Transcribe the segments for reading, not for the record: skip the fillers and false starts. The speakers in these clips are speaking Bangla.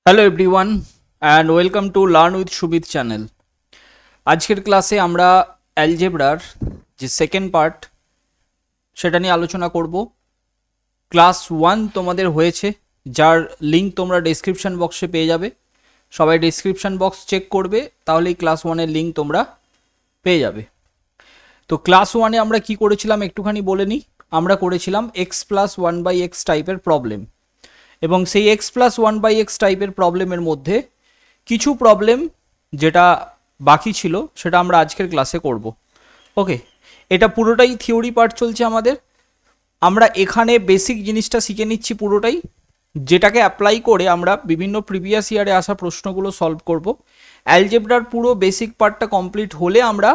Hello everyone and welcome to learn with Subid channel. আজকের ক্লাসে আমরা অ্যালজেব্রার যে সেকেন্ড পার্ট সেটা নিয়ে আলোচনা করব। ক্লাস 1 তোমাদের হয়েছে, যার লিঙ্ক তোমরা ডেসক্রিপশন বক্সে পেয়ে যাবে। সবাই ডেসক্রিপশন বক্স চেক করবে, তাহলেই ক্লাস 1-এর লিঙ্ক তোমরা পেয়ে যাবে। তো ক্লাস 1-এ আমরা কি করেছিলাম একটুখানি বলে নিই। আমরা করেছিলাম x+1/x টাইপের প্রবলেম, এবং সেই x+1/x টাইপের প্রবলেমের মধ্যে কিছু প্রবলেম যেটা বাকি ছিল সেটা আমরা আজকের ক্লাসে করব। ওকে, এটা পুরোটাই থিওরি পার্ট চলছে আমাদের। আমরা এখানে বেসিক জিনিসটা শিখে নিচ্ছি পুরোটাই, যেটাকে অ্যাপ্লাই করে আমরা বিভিন্ন প্রিভিয়াস ইয়ারে আসা প্রশ্নগুলো সলভ করব। অ্যালজেব্রার পুরো বেসিক পার্টটা কমপ্লিট হলে আমরা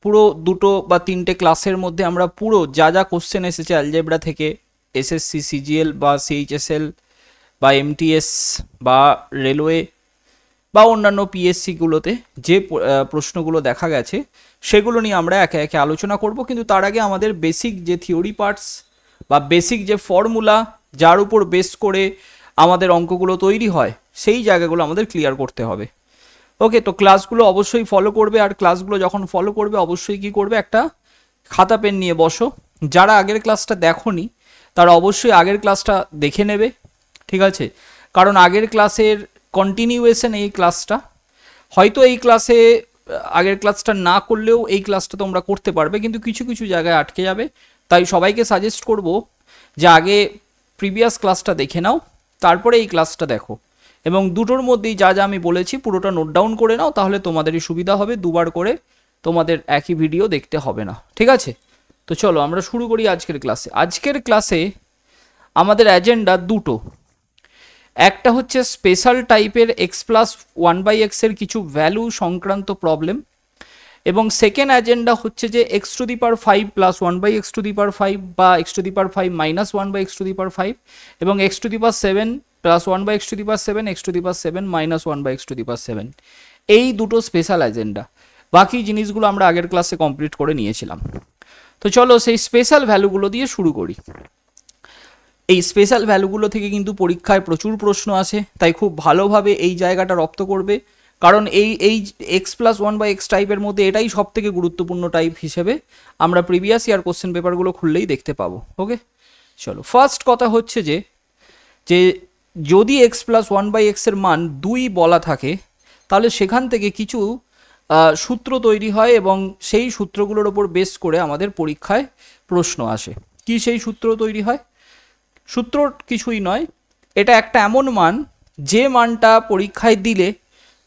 পুরো 2 বা 3টে ক্লাসের মধ্যে আমরা পুরো যা যা কোশ্চেন এসেছে অ্যালজেব্রা থেকে, এসএসসি, সিজিএল বা সিএইচএসএল বা এমটিএস বা রেলওয়ে বা অন্যান্য পিএসসিগুলোতে যে প্রশ্নগুলো দেখা গেছে সেগুলো নিয়ে আমরা একে একে আলোচনা করব। কিন্তু তার আগে আমাদের বেসিক যে থিওরি পার্টস বা বেসিক যে ফর্মুলা যার উপর বেস করে আমাদের অঙ্কগুলো তৈরি হয় সেই জায়গাগুলো আমাদের ক্লিয়ার করতে হবে। ওকে, তো ক্লাসগুলো অবশ্যই ফলো করবে, আর ক্লাসগুলো যখন ফলো করবে অবশ্যই কি করবে, একটা খাতা পেন নিয়ে বসো। যারা আগের ক্লাসটা দেখোনি তারা অবশ্যই আগের ক্লাসটা দেখে নেবে, ঠিক আছে? কারণ আগের ক্লাসের কন্টিনিউয়েশন এই ক্লাসটা, হয়তো এই ক্লাসে আগের ক্লাসটা না করলেও এই ক্লাসটা তোমরা করতে পারবে, কিন্তু কিছু কিছু জায়গায় আটকে যাবে। তাই সবাইকে সাজেস্ট করব যে আগে প্রিভিয়াস ক্লাসটা দেখে নাও, তারপরে এই ক্লাসটা দেখো, এবং দুটোর মধ্যেই যা যা আমি বলেছি পুরোটা নোট ডাউন করে নাও, তাহলে তোমাদেরই সুবিধা হবে। দুবার করে তোমাদের একই ভিডিও দেখতে হবে না, ঠিক আছে? তো চলো আমরা শুরু করি আজকের ক্লাসে। আজকের ক্লাসে আমাদের এজেন্ডা দুটো, একটা হচ্ছে স্পেশাল টাইপের x+1/x এর কিছু ভ্যালু সংক্রান্ত প্রবলেম, এবং সেকেন্ড এজেন্ডা হচ্ছে যে x⁵ + 1/x⁵ বা x⁵ - 1/x⁵ এবং x⁷ + 1/x⁷, x⁷ - 1/x⁷। এই দুটো স্পেশাল এজেন্ডা। বাকি জিনিসগুলো আমরা আগের ক্লাসে কমপ্লিট করে নিয়েছিলাম। তো চলো সেই স্পেশাল ভ্যালুগুলো দিয়ে শুরু করি। এই স্পেশাল ভ্যালুগুলো থেকে কিন্তু পরীক্ষায় প্রচুর প্রশ্ন আসে, তাই খুব ভালোভাবে এই জায়গাটা রপ্ত করবে, কারণ এই x+1/x টাইপের মধ্যে এটাই সব থেকে গুরুত্বপূর্ণ টাইপ হিসেবে আমরা প্রিভিয়াস ইয়ার কোশ্চেন পেপারগুলো খুললেই দেখতে পাবো। ওকে, চলো ফার্স্ট কথা হচ্ছে যে যদি x+1/x এর মান 2 বলা থাকে, তাহলে সেখান থেকে কিছু সূত্র তৈরি হয়, এবং সেই সূত্রগুলোর ওপর বেস করে আমাদের পরীক্ষায় প্রশ্ন আসে। কি সেই সূত্র তৈরি হয়? সূত্র কিছুই নয়, এটা একটা এমন মান যে মানটা পরীক্ষায় দিলে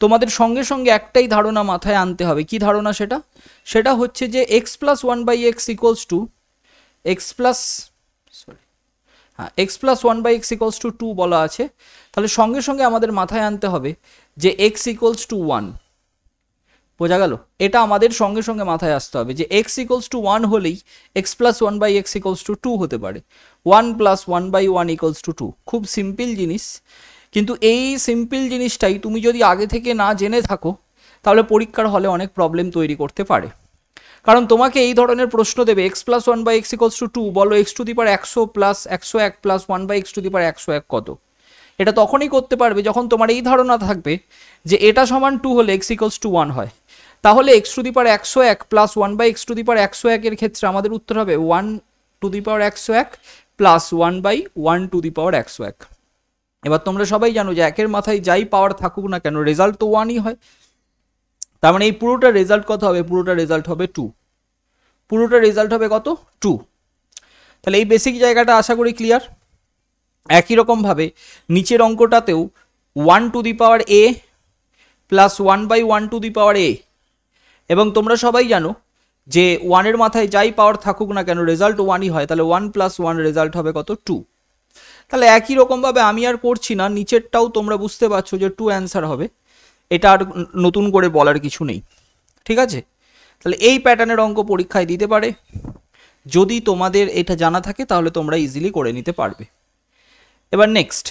তোমাদের সঙ্গে সঙ্গে একটাই ধারণা মাথায় আনতে হবে। কি ধারণা সেটা? সেটা হচ্ছে যে x+1/x = 2 বলা আছে, তাহলে সঙ্গে সঙ্গে আমাদের মাথায় আনতে হবে যে x = 1। বোঝা গেল? এটা আমাদের সঙ্গে সঙ্গে মাথায় আসতে হবে যে x = 1 হলেই x+1/x = 2 হতে পারে। 1 + 1/1 = 2। খুব সিম্পল জিনিস, কিন্তু এই সিম্পল জিনিসটাই তুমি যদি আগে থেকে না জেনে থাকো তাহলে পরীক্ষার হলে অনেক প্রবলেম তৈরি করতে পারে। কারণ তোমাকে এই ধরনের প্রশ্ন দেবে x+1/x = 2, বলো x⁻100 + 101 + 1/x⁻101 কত? এটা তখনই করতে পারবে যখন তোমার এই ধারণা থাকবে যে এটা সমান 2 হলে x = 1 হয়। তাহলে x⁻101 + 1/x⁻101 এর ক্ষেত্রে আমাদের উত্তর হবে 1⁻101 + 1/1⁻101। এবার তোমরা সবাই জানো যে একের মাথায় যাই পাওয়ার থাকুক না কেন রেজাল্ট তো 1ই হয়। তার মানে এই পুরোটা রেজাল্ট কত হবে? পুরোটা রেজাল্ট হবে 2। পুরোটা রেজাল্ট হবে কত? 2। তাহলে এই বেসিক জায়গাটা আশা করি ক্লিয়ার। একই রকমভাবে নিচের অঙ্কটাতেও 1⁴ প্লাস 1/1⁴, এবং তোমরা সবাই জানো যে 1-এর মাথায় যাই পাওয়ার থাকুক না কেন রেজাল্ট 1ই হয়। তাহলে 1 + 1 রেজাল্ট হবে কত? 2। তাহলে একই রকমভাবে আমি আর করছি না, নিচেরটাও তোমরা বুঝতে পারছো যে 2 অ্যান্সার হবে। এটা আর নতুন করে বলার কিছু নেই, ঠিক আছে? তাহলে এই প্যাটার্নের অঙ্ক পরীক্ষায় দিতে পারে। যদি তোমাদের এটা জানা থাকে তাহলে তোমরা ইজিলি করে নিতে পারবে। এবার নেক্সট,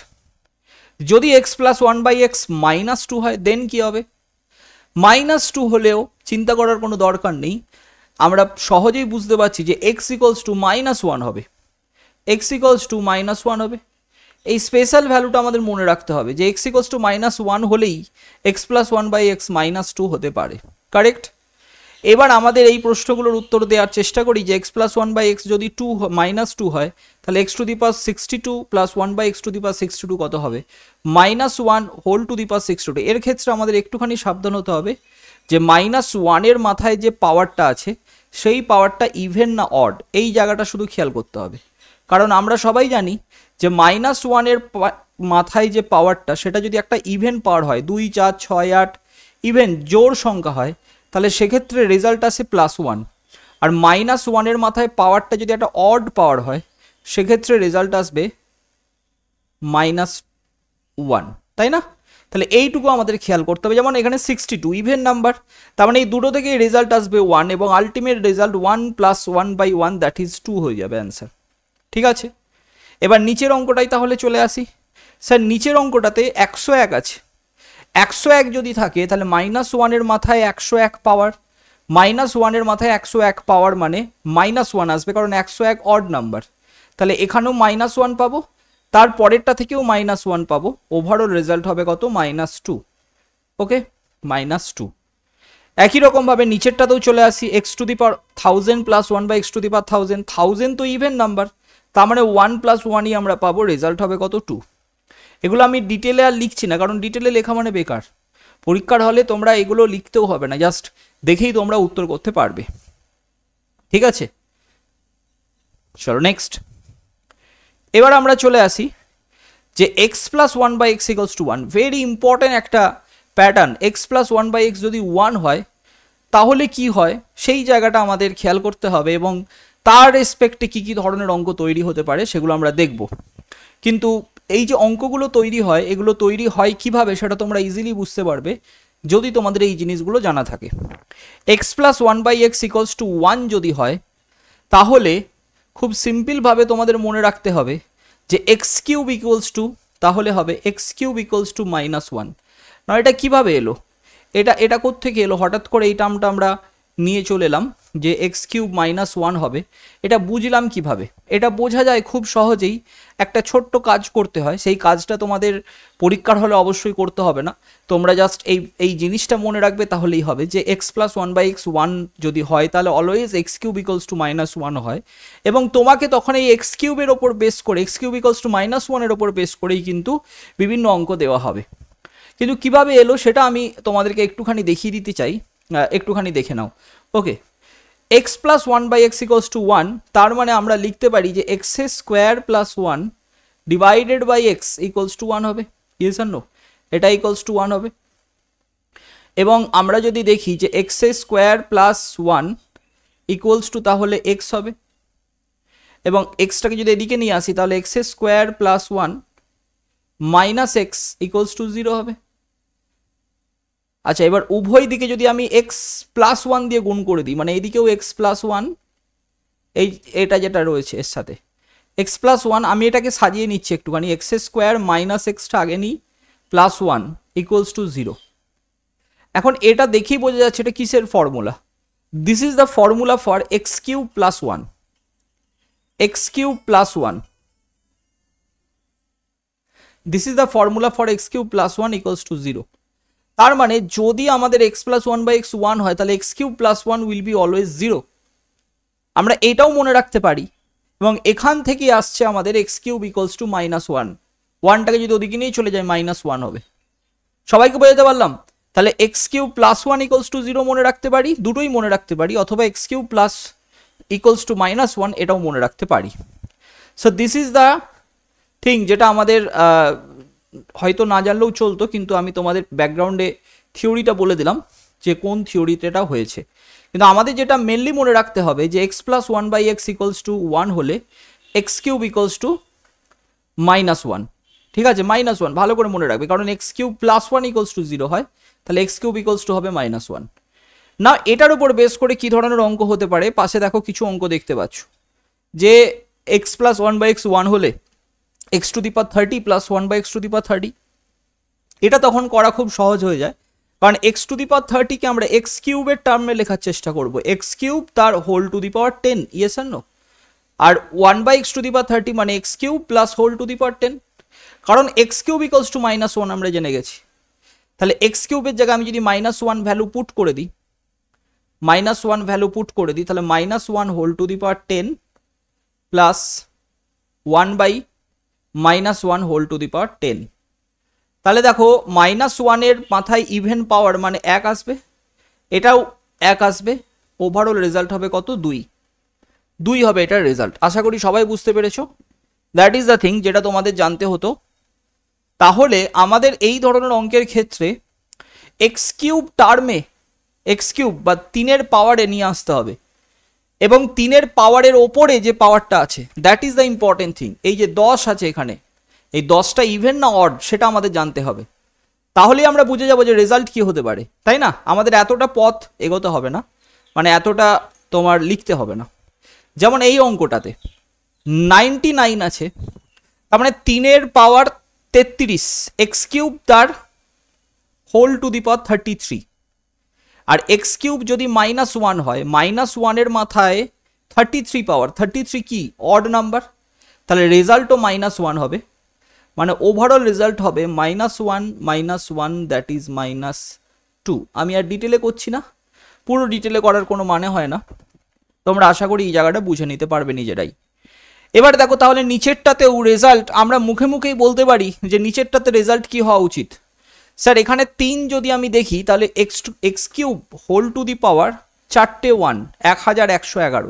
যদি x+1/x -2 হয় দেন কি হবে? -2 হলেও চিন্তা করার কোনো দরকার নেই, আমরা সহজেই বুঝতে পারছি যে x = -1 হবে। x = -1 হবে। এই স্পেশাল ভ্যালুটা আমাদের মনে রাখতে হবে যে x ইকুয়ালস টু -1 হলেই x প্লাস 1 বাই x -2 হতে পারে, কারেক্ট। এবার আমাদের এই প্রশ্নগুলোর উত্তর দেওয়ার চেষ্টা করি যে x প্লাস 1 বাই x যদি -2 হয় তাহলে x to the power 62 plus 1 by x to the power 62 কত হবে, -1 হোল টু দি পাওয়ার 62। এর ক্ষেত্রে আমাদের একটুখানি সাবধান হতে হবে যে -1 এর মাথায় যে পাওয়ারটা আছে সেই পাওয়ারটা ইভেন না অড, এই জায়গাটা শুধু খেয়াল করতে হবে। কারণ আমরা সবাই জানি যে -1 এর মাথায় যে পাওয়ারটা সেটা যদি একটা ইভেন পাওয়ার হয়, 2 4 6 8 ইভেন জোড় সংখ্যা হয়, তাহলে সেক্ষেত্রে রেজাল্ট আসে +1। আর -1 এর মাথায় পাওয়ারটা যদি একটা অড পাওয়ার হয় সেক্ষেত্রে রেজাল্ট আসবে -1, তাই না? তাহলে এইটুকু আমাদের খেয়াল করতে হবে। যেমন এখানে 62 ইভেন নাম্বার, তার মানে এই দুটো থেকে রেজাল্ট আসবে 1 এবং ultimate result 1 plus 1 by 1 that is 2 হয়ে যাবে অ্যান্সার। ঠিক আছে, এবার নিচের অঙ্কটাই তাহলে চলে আসি। স্যার নিচের অঙ্কটাতে 101 আছে, 101 যদি থাকে তাহলে -1 এর মাথায় 101 পাওয়ার, -1 এর মাথায় 101 পাওয়ার মানে -1 আসবে, কারণ 101 অড নাম্বার। তাহলে এখানেও -1 পাবো, তার পরেরটা থেকেও -1 পাবো, ওভারঅল রেজাল্ট হবে কত, -2। ওকে, -2। একই রকমভাবে নিচেরটাতেও চলে আসি, x to the power 1000 plus 1 by x to the power 1000, 1000 তো ইভেন নাম্বার, তার মানে 1 প্লাস 1ই আমরা পাবো, রেজাল্ট হবে কত, 2। এগুলো আমি ডিটেলে আর লিখছি না, কারণ ডিটেলে লেখা মানে বেকার। পরীক্ষার হলে তোমরা এগুলো লিখতেও হবে না, জাস্ট দেখেই তোমরা উত্তর করতে পারবে। ঠিক আছে, চলো নেক্সট। এবার আমরা চলে আসি যে x plus 1 by x equals to 1, very important একটা pattern. x plus 1 by x যদি 1 হয় তাহলে কি হয় সেই জায়গাটা আমাদের খেয়াল করতে হবে, এবং তার রেসপেক্টে কী কী ধরনের অঙ্ক তৈরি হতে পারে সেগুলো আমরা দেখব। কিন্তু এই যে অঙ্কগুলো তৈরি হয়, এগুলো তৈরি হয় কিভাবে সেটা তোমরা ইজিলি বুঝতে পারবে যদি তোমাদের এই জিনিসগুলো জানা থাকে। x plus 1 by x equals to 1 যদি হয় তাহলে খুব সিম্পলভাবে তোমাদের মনে রাখতে হবে যে এক্স কিউব ইকুয়ালস টু, তাহলে হবে এক্স কিউব ইকুয়ালস টু -1। না, এটা কিভাবে এলো, এটা কোত্থেকে এলো, হঠাৎ করে এই টার্মটা আমরা নিয়ে চলে এলাম যে এক্স কিউব -1 হবে, এটা বুঝলাম কিভাবে? এটা বোঝা যায় খুব সহজেই, একটা ছোট্ট কাজ করতে হয়, সেই কাজটা তোমাদের পরীক্ষার হলে অবশ্যই করতে হবে না, তোমরা জাস্ট এই জিনিসটা মনে রাখবে তাহলেই হবে যে এক্স প্লাস 1 বাই x 1 যদি হয় তাহলে always x cube equals to -1 হয়, এবং তোমাকে তখন এই এক্স কিউবের ওপর বেস করে, এক্স কিউব ইকুয়ালস টু -1 এর ওপর বেস করেই কিন্তু বিভিন্ন অঙ্ক দেওয়া হবে। কিন্তু কিভাবে এলো সেটা আমি তোমাদেরকে একটুখানি দেখিয়ে দিতে চাই, একটুখানি দেখে নাও। Okay, x plus 1 by x equals to 1, তার মানে আমরা লিখতে পারি যে x square plus 1 divided by x equals to 1 হবে। ইয়েস আর নো, এটা ইকুয়ালস টু 1 হবে। এবং আমরা যদি দেখি যে x square plus 1 equals to তাহলে x হবে, এবং এক্সটাকে যদি এদিকে নিয়ে আসি তাহলে x square plus 1 minus x equals to 0 হবে। আচ্ছা, এবার উভয় দিকে যদি আমি x প্লাস 1 দিয়ে গুণ করে দিই, মানে এইদিকেও x প্লাস 1, এটা যেটা রয়েছে এর সাথে x প্লাস 1, আমি এটাকে সাজিয়ে নিচ্ছি একটুখানি, x স্কোয়ার মাইনাস এক্সটা আগে নিই প্লাস 1 ইকুয়ালস টু 0। এখন এটা দেখেই বোঝা যাচ্ছে এটা কিসের formula, this is the formula for x cube plus 1, x cube plus 1, this is the formula for x cube plus 1 equals to 0। তার মানে যদি আমাদের x প্লাস 1 বাই x 1 হয় তাহলে x cube plus 1 will be always 0, আমরা এটাও মনে রাখতে পারি। এবং এখান থেকে আসছে আমাদের x কিউব ইকুয়ালস টু -1, 1টাকে যদি ওদিকে নিয়ে চলে যায় -1 হবে। সবাইকে বোঝাতে পারলাম? তাহলে x cube plus 1 equals to 0 মনে রাখতে পারি, দুটোই মনে রাখতে পারি, অথবা x cube plus equals to -1 এটাও মনে রাখতে পারি। So this is the thing যেটা আমাদের হয়তো না জানলেও চলতো, কিন্তু আমি তোমাদের ব্যাকগ্রাউন্ডে থিওরিটা বলে দিলাম যে কোন থিওরিতে এটা হয়েছে। কিন্তু আমাদের যেটা মেনলি মনে রাখতে হবে যে x plus 1 by x equals to 1 হলে x কিউব ইকুয়ালস টু -1, ঠিক আছে, -1 ভালো করে মনে রাখবে, কারণ x cube plus 1 equals to 0 হয়, তাহলে x কিউব ইকুয়ালস টু হবে -1। না, এটার উপর বেস করে কি ধরনের অঙ্ক হতে পারে, পাশে দেখো কিছু অঙ্ক দেখতে পাচ্ছ যে x প্লাস 1 বাই x 1 হলে x to the power 30 plus 1 by x to the power 30, এটা তখন করা খুব সহজ হয়ে যায়, কারণ x টু দি পাওয়ার 30 কে আমরা x কিউবের টার্মে লেখার চেষ্টা করব, x কিউব তার whole to the power 10, yes আর নো, আর 1 by x to the power 30 মানে x cube plus whole to the power 10। কারণ এক্স কিউব ইকুয়ালস টু -1 আমরা জেনে গেছি। তাহলে এক্স কিউবের জায়গায় আমি যদি -1 ভ্যালু পুট করে দিই, -1 ভ্যালু পুট করে দিই, তাহলে -1 whole to the power 10 plus 1/-1 whole to the power 10। তাহলে দেখো -1 এর মাথায় ইভেন পাওয়ার মানে 1 আসবে, এটাও 1 আসবে, ওভারঅল রেজাল্ট হবে কত? 2 হবে এটার রেজাল্ট। আশা করি সবাই বুঝতে পেরেছো। দ্যাট ইজ দ্য থিং যেটা তোমাদের জানতে হতো। তাহলে আমাদের এই ধরনের অঙ্কের ক্ষেত্রে এক্স কিউব টার্মে এক্স কিউব বা 3-এর পাওয়ারে নিয়ে আসতে হবে, এবং 3-এর পাওয়ারের ওপরে যে পাওয়ারটা আছে that is the important thing. এই যে 10 আছে এখানে, এই 10টা ইভেন না অড সেটা আমাদের জানতে হবে। তাহলেই আমরা বুঝে যাবো যে রেজাল্ট কি হতে পারে, তাই না? আমাদের এতটা পথ এগোতে হবে না, মানে এতটা তোমার লিখতে হবে না। যেমন এই অঙ্কটাতে 99 আছে, তার মানে 3-এর পাওয়ার 33, এক্স কিউব তার হোল টু দি পাওয়ার 33, আর এক্স কিউব যদি -1 হয়, -1 এর মাথায় 33 পাওয়ার, 33 কি অড নাম্বার, তাহলে রেজাল্টও -1 হবে, মানে ওভারঅল রেজাল্ট হবে -1 দ্যাট ইজ -2। আমি আর ডিটেলে করছি না, পুরো ডিটেলে করার কোনো মানে হয় না, তোমরা আশা করি এই জায়গাটা বুঝে নিতে পারবে নিজেরাই। এবার দেখো তাহলে নিচেরটাতেও রেজাল্ট আমরা মুখে মুখেই বলতে পারি যে নিচেরটাতে রেজাল্ট কি হওয়া উচিত। স্যার এখানে 3 যদি আমি দেখি তাহলে x cube whole to the power 4টে 1, 1111।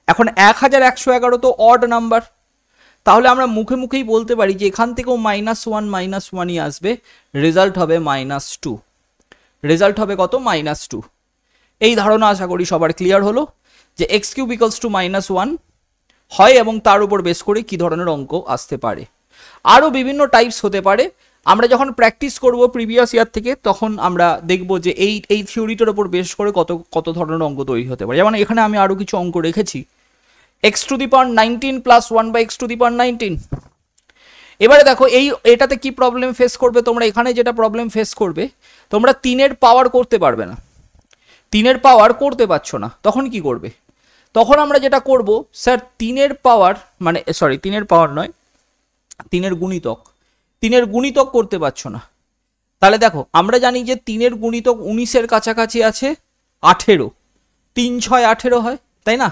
এখন 1111 তো অড নাম্বার, তাহলে আমরা মুখে মুখেই বলতে পারি যে এখান থেকেও -1 আসবে, রেজাল্ট হবে -2। রেজাল্ট হবে কত? -2। এই ধারণা আশা করি সবার ক্লিয়ার হলো যে এক্স কিউব ইকুয়ালস টু -1 হয়, এবং তার উপর বেস করে কি ধরনের অঙ্ক আসতে পারে। আরও বিভিন্ন টাইপস হতে পারে। আমরা যখন প্র্যাকটিস করব প্রিভিয়াস ইয়ার থেকে, তখন আমরা দেখব যে এই থিওরিটার উপর বেস করে কত ধরনের অঙ্ক তৈরি হতে পারে। যেমন এখানে আমি আরও কিছু অঙ্ক রেখেছি, x to the power 19 plus 1/x to the power 19। এবারে দেখো এটাতে কি প্রবলেম ফেস করবে তোমরা, এখানে যেটা প্রবলেম ফেস করবে, তোমরা 3-এর পাওয়ার করতে পারবে না, 3-এর পাওয়ার করতে পারছো না, তখন কি করবে? তখন আমরা যেটা করব, স্যার 3-এর পাওয়ার মানে সরি 3-এর পাওয়ার নয়, 3-এর গুণিতক, 3-এর গুণিতক করতে পারছো না। তাহলে দেখো আমরা জানি যে 3-এর গুণিতক 19-এর কাছাকাছি আছে 18, 3 6 18 হয়, তাই না?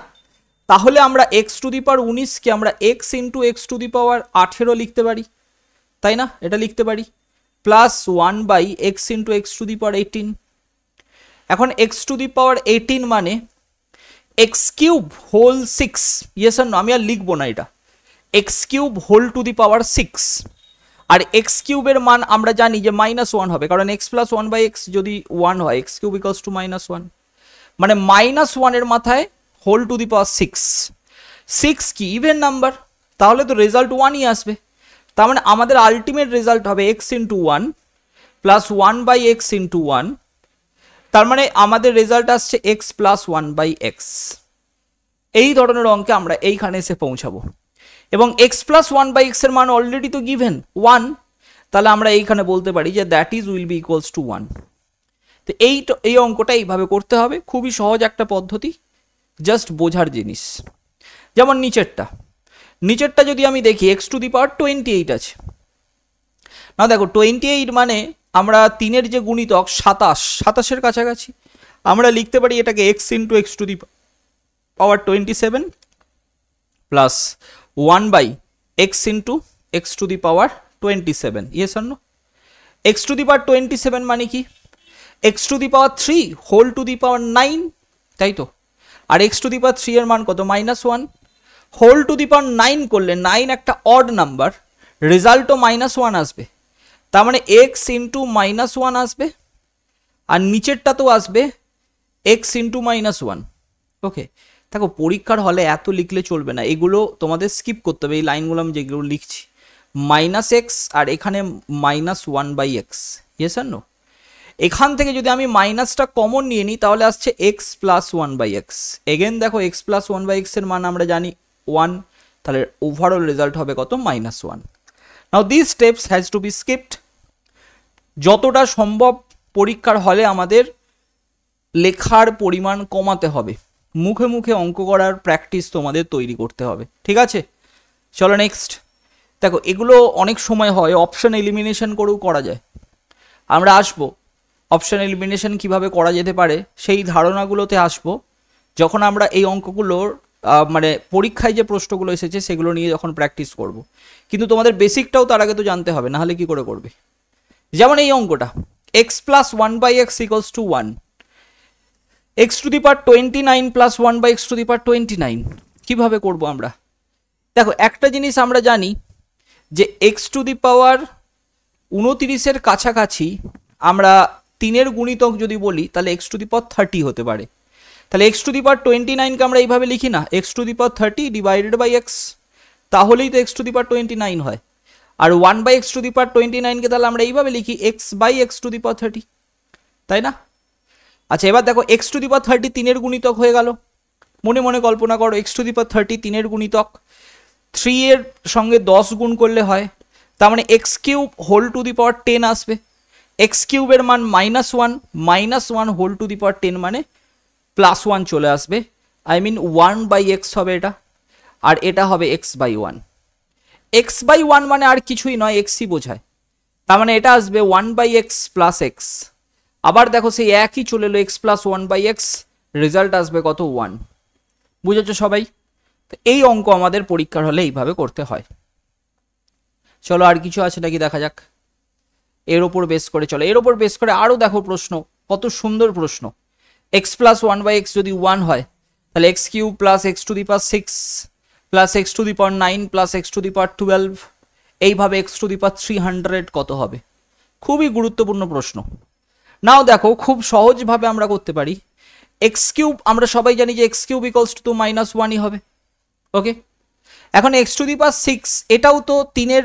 তাহলে আমরা x টু দি পাওয়ার 19কে আমরা x into x to the power 18 লিখতে পারি, তাই না? এটা লিখতে পারি, plus 1/x into x to the power 18। এখন x টু দি পাওয়ার 18 মানে x কিউব হোল 6, ইয়েস আর নো? আমি আর লিখবো না এটা, x cube whole to the power 6, আর x কিউবের মান আমরা জানি যে -1 হবে, কারণ x প্লাস 1/x যদি 1 হয়, x কিউব ইকুয়ালস টু -1, মানে -1 এর মাথায় হোল টু দি পাওয়ার 6 কি ইভেন নাম্বার, তাহলে তো রেজাল্ট 1ই আসবে। তার মানে আমাদের আলটিমেট রেজাল্ট হবে x into 1 plus 1/x into 1, তার মানে আমাদের রেজাল্ট আসছে x প্লাস 1/x। এই ধরনের অঙ্কে আমরা এইখানে এসে পৌঁছাবো, এবং x প্লাস 1/x এর মান অলরেডি তো গিভেন 1, তাহলে আমরা এইখানে বলতে পারি যে that is will be equals to 1। তো এই অঙ্কটা এইভাবে করতে হবে, খুবই সহজ একটা পদ্ধতি, জাস্ট বোঝার জিনিস। যেমন নিচেরটা যদি আমি দেখি x টু দি পাওয়ার 28 আছে, না দেখো 28 মানে আমরা 3-এর যে গুণিতক 27-এর কাছাকাছি, আমরা লিখতে পারি এটাকে x into x to the power 27 plus 1/x into x to the power 27, yes আর no? x to the power 27 মানে কি? x to the power 3 whole to the power 9, তাই তো? আর x টু দি পাওয়ার 3 এর মান কত? -1। হোল টু দি পাওয়ার 9 করলে 9 একটা অড নাম্বার, রেজাল্টও -1 আসবে, তার মানে x ইন্টু -1 আসবে, আর নিচেরটা তো আসবে x ইন্টু -1। ওকে, দেখো পরীক্ষার হলে এত লিখলে চলবে না, এগুলো তোমাদের স্কিপ করতে হবে। এই লাইনগুলো আমি যেগুলো লিখছি -x আর এখানে -1/x, ইয়েস আর নো? এখান থেকে যদি আমি মাইনাসটা কমন নিয়ে নিই তাহলে আসছে x প্লাস 1/x। এগেন দেখো x প্লাস 1/x এর মান আমরা জানি 1, তাহলে ওভারঅল রেজাল্ট হবে কত? -1। Now this steps has to be skipped. যতটা সম্ভব পরীক্ষার হলে আমাদের লেখার পরিমাণ কমাতে হবে, মুখে মুখে অঙ্ক করার প্র্যাকটিস তোমাদের তৈরি করতে হবে, ঠিক আছে? চলো নেক্সট। দেখো এগুলো অনেক সময় হয় অপশন এলিমিনেশন করেও করা যায়, আমরা আসবো অপশন এলিমিনেশন কিভাবে করা যেতে পারে সেই ধারণাগুলোতে আসবো যখন আমরা এই অঙ্কগুলোর মানে পরীক্ষায় যে প্রশ্নগুলো এসেছে সেগুলো নিয়ে যখন প্র্যাকটিস করব। কিন্তু তোমাদের বেসিকটাও তার আগে তো জানতে হবে, নাহলে কি করে করবে। যেমন এই অঙ্কটা x plus one by x equals to one, x to the power 29 plus one by x to the power 29 কীভাবে করবো আমরা। দেখো একটা জিনিস আমরা জানি যে এক্স টু দি পাওয়ার 29-এর কাছাকাছি আমরা 3-এর গুণিতক যদি বলি তাহলে এক্স টু দি পাওয়ার 30 হতে পারে। তাহলে এক্স টু দি পাওয়ার 29কে আমরা এইভাবে লিখি না, x to the power 30 divided by x, তাহলেই তো এক্স টু দি পাওয়ার 29 হয়। আর 1 by x to the power 29কে তাহলে আমরা এইভাবে লিখি x by x to the power 30, তাই না? আচ্ছা এবার দেখো এক্স টু দি পাওয়ার 30 3-এর গুণিতক হয়ে গেল, মনে মনে কল্পনা করো এক্স টু দি পাওয়ার 30 3-এর গুণিতক, 3-এর সঙ্গে 10 গুণ করলে হয়, তার মানে x cube whole to the power 10 আসবে। এক্স কিউবের মান -1 হোল টু দি পাওয়ার 10 মানে +1 চলে আসবে, আই মিন 1 বাই এক্স হবে এটা, আর এটা হবে এক্স বাই 1। এক্স বাই 1 মানে আর কিছুই নয়, এক্সই বোঝায়, তার মানে এটা আসবে 1 বাই এক্স প্লাস এক্স। আবার দেখো সেই একই চলে এলো x plus 1 by x, result আসবে কত 1। বুঝেছো সবাই? তো এই অঙ্ক আমাদের পরীক্ষার হলে এইভাবে করতে হয়। চলো আর কিছু আছে নাকি দেখা যাক। এর ওপর বেস করে চলো, এর ওপর বেস করে আরও দেখো প্রশ্ন, কত সুন্দর প্রশ্ন। এক্স প্লাস 1 বাই এক্স যদি 1 হয় তাহলে x cube plus x to the power 6 plus x to the power 9 plus x to the power 12, এইভাবে এক্স টু দি পাওয়ার 300 কত হবে? খুবই গুরুত্বপূর্ণ প্রশ্ন। নাও দেখো খুব সহজভাবে আমরা করতে পারি, এক্স কিউব আমরা সবাই জানি যে এক্স কিউব ইকলস টু -1ই হবে, ওকে। এখন এক্স টু দি পাওয়ার 6 এটাও তো 3-এর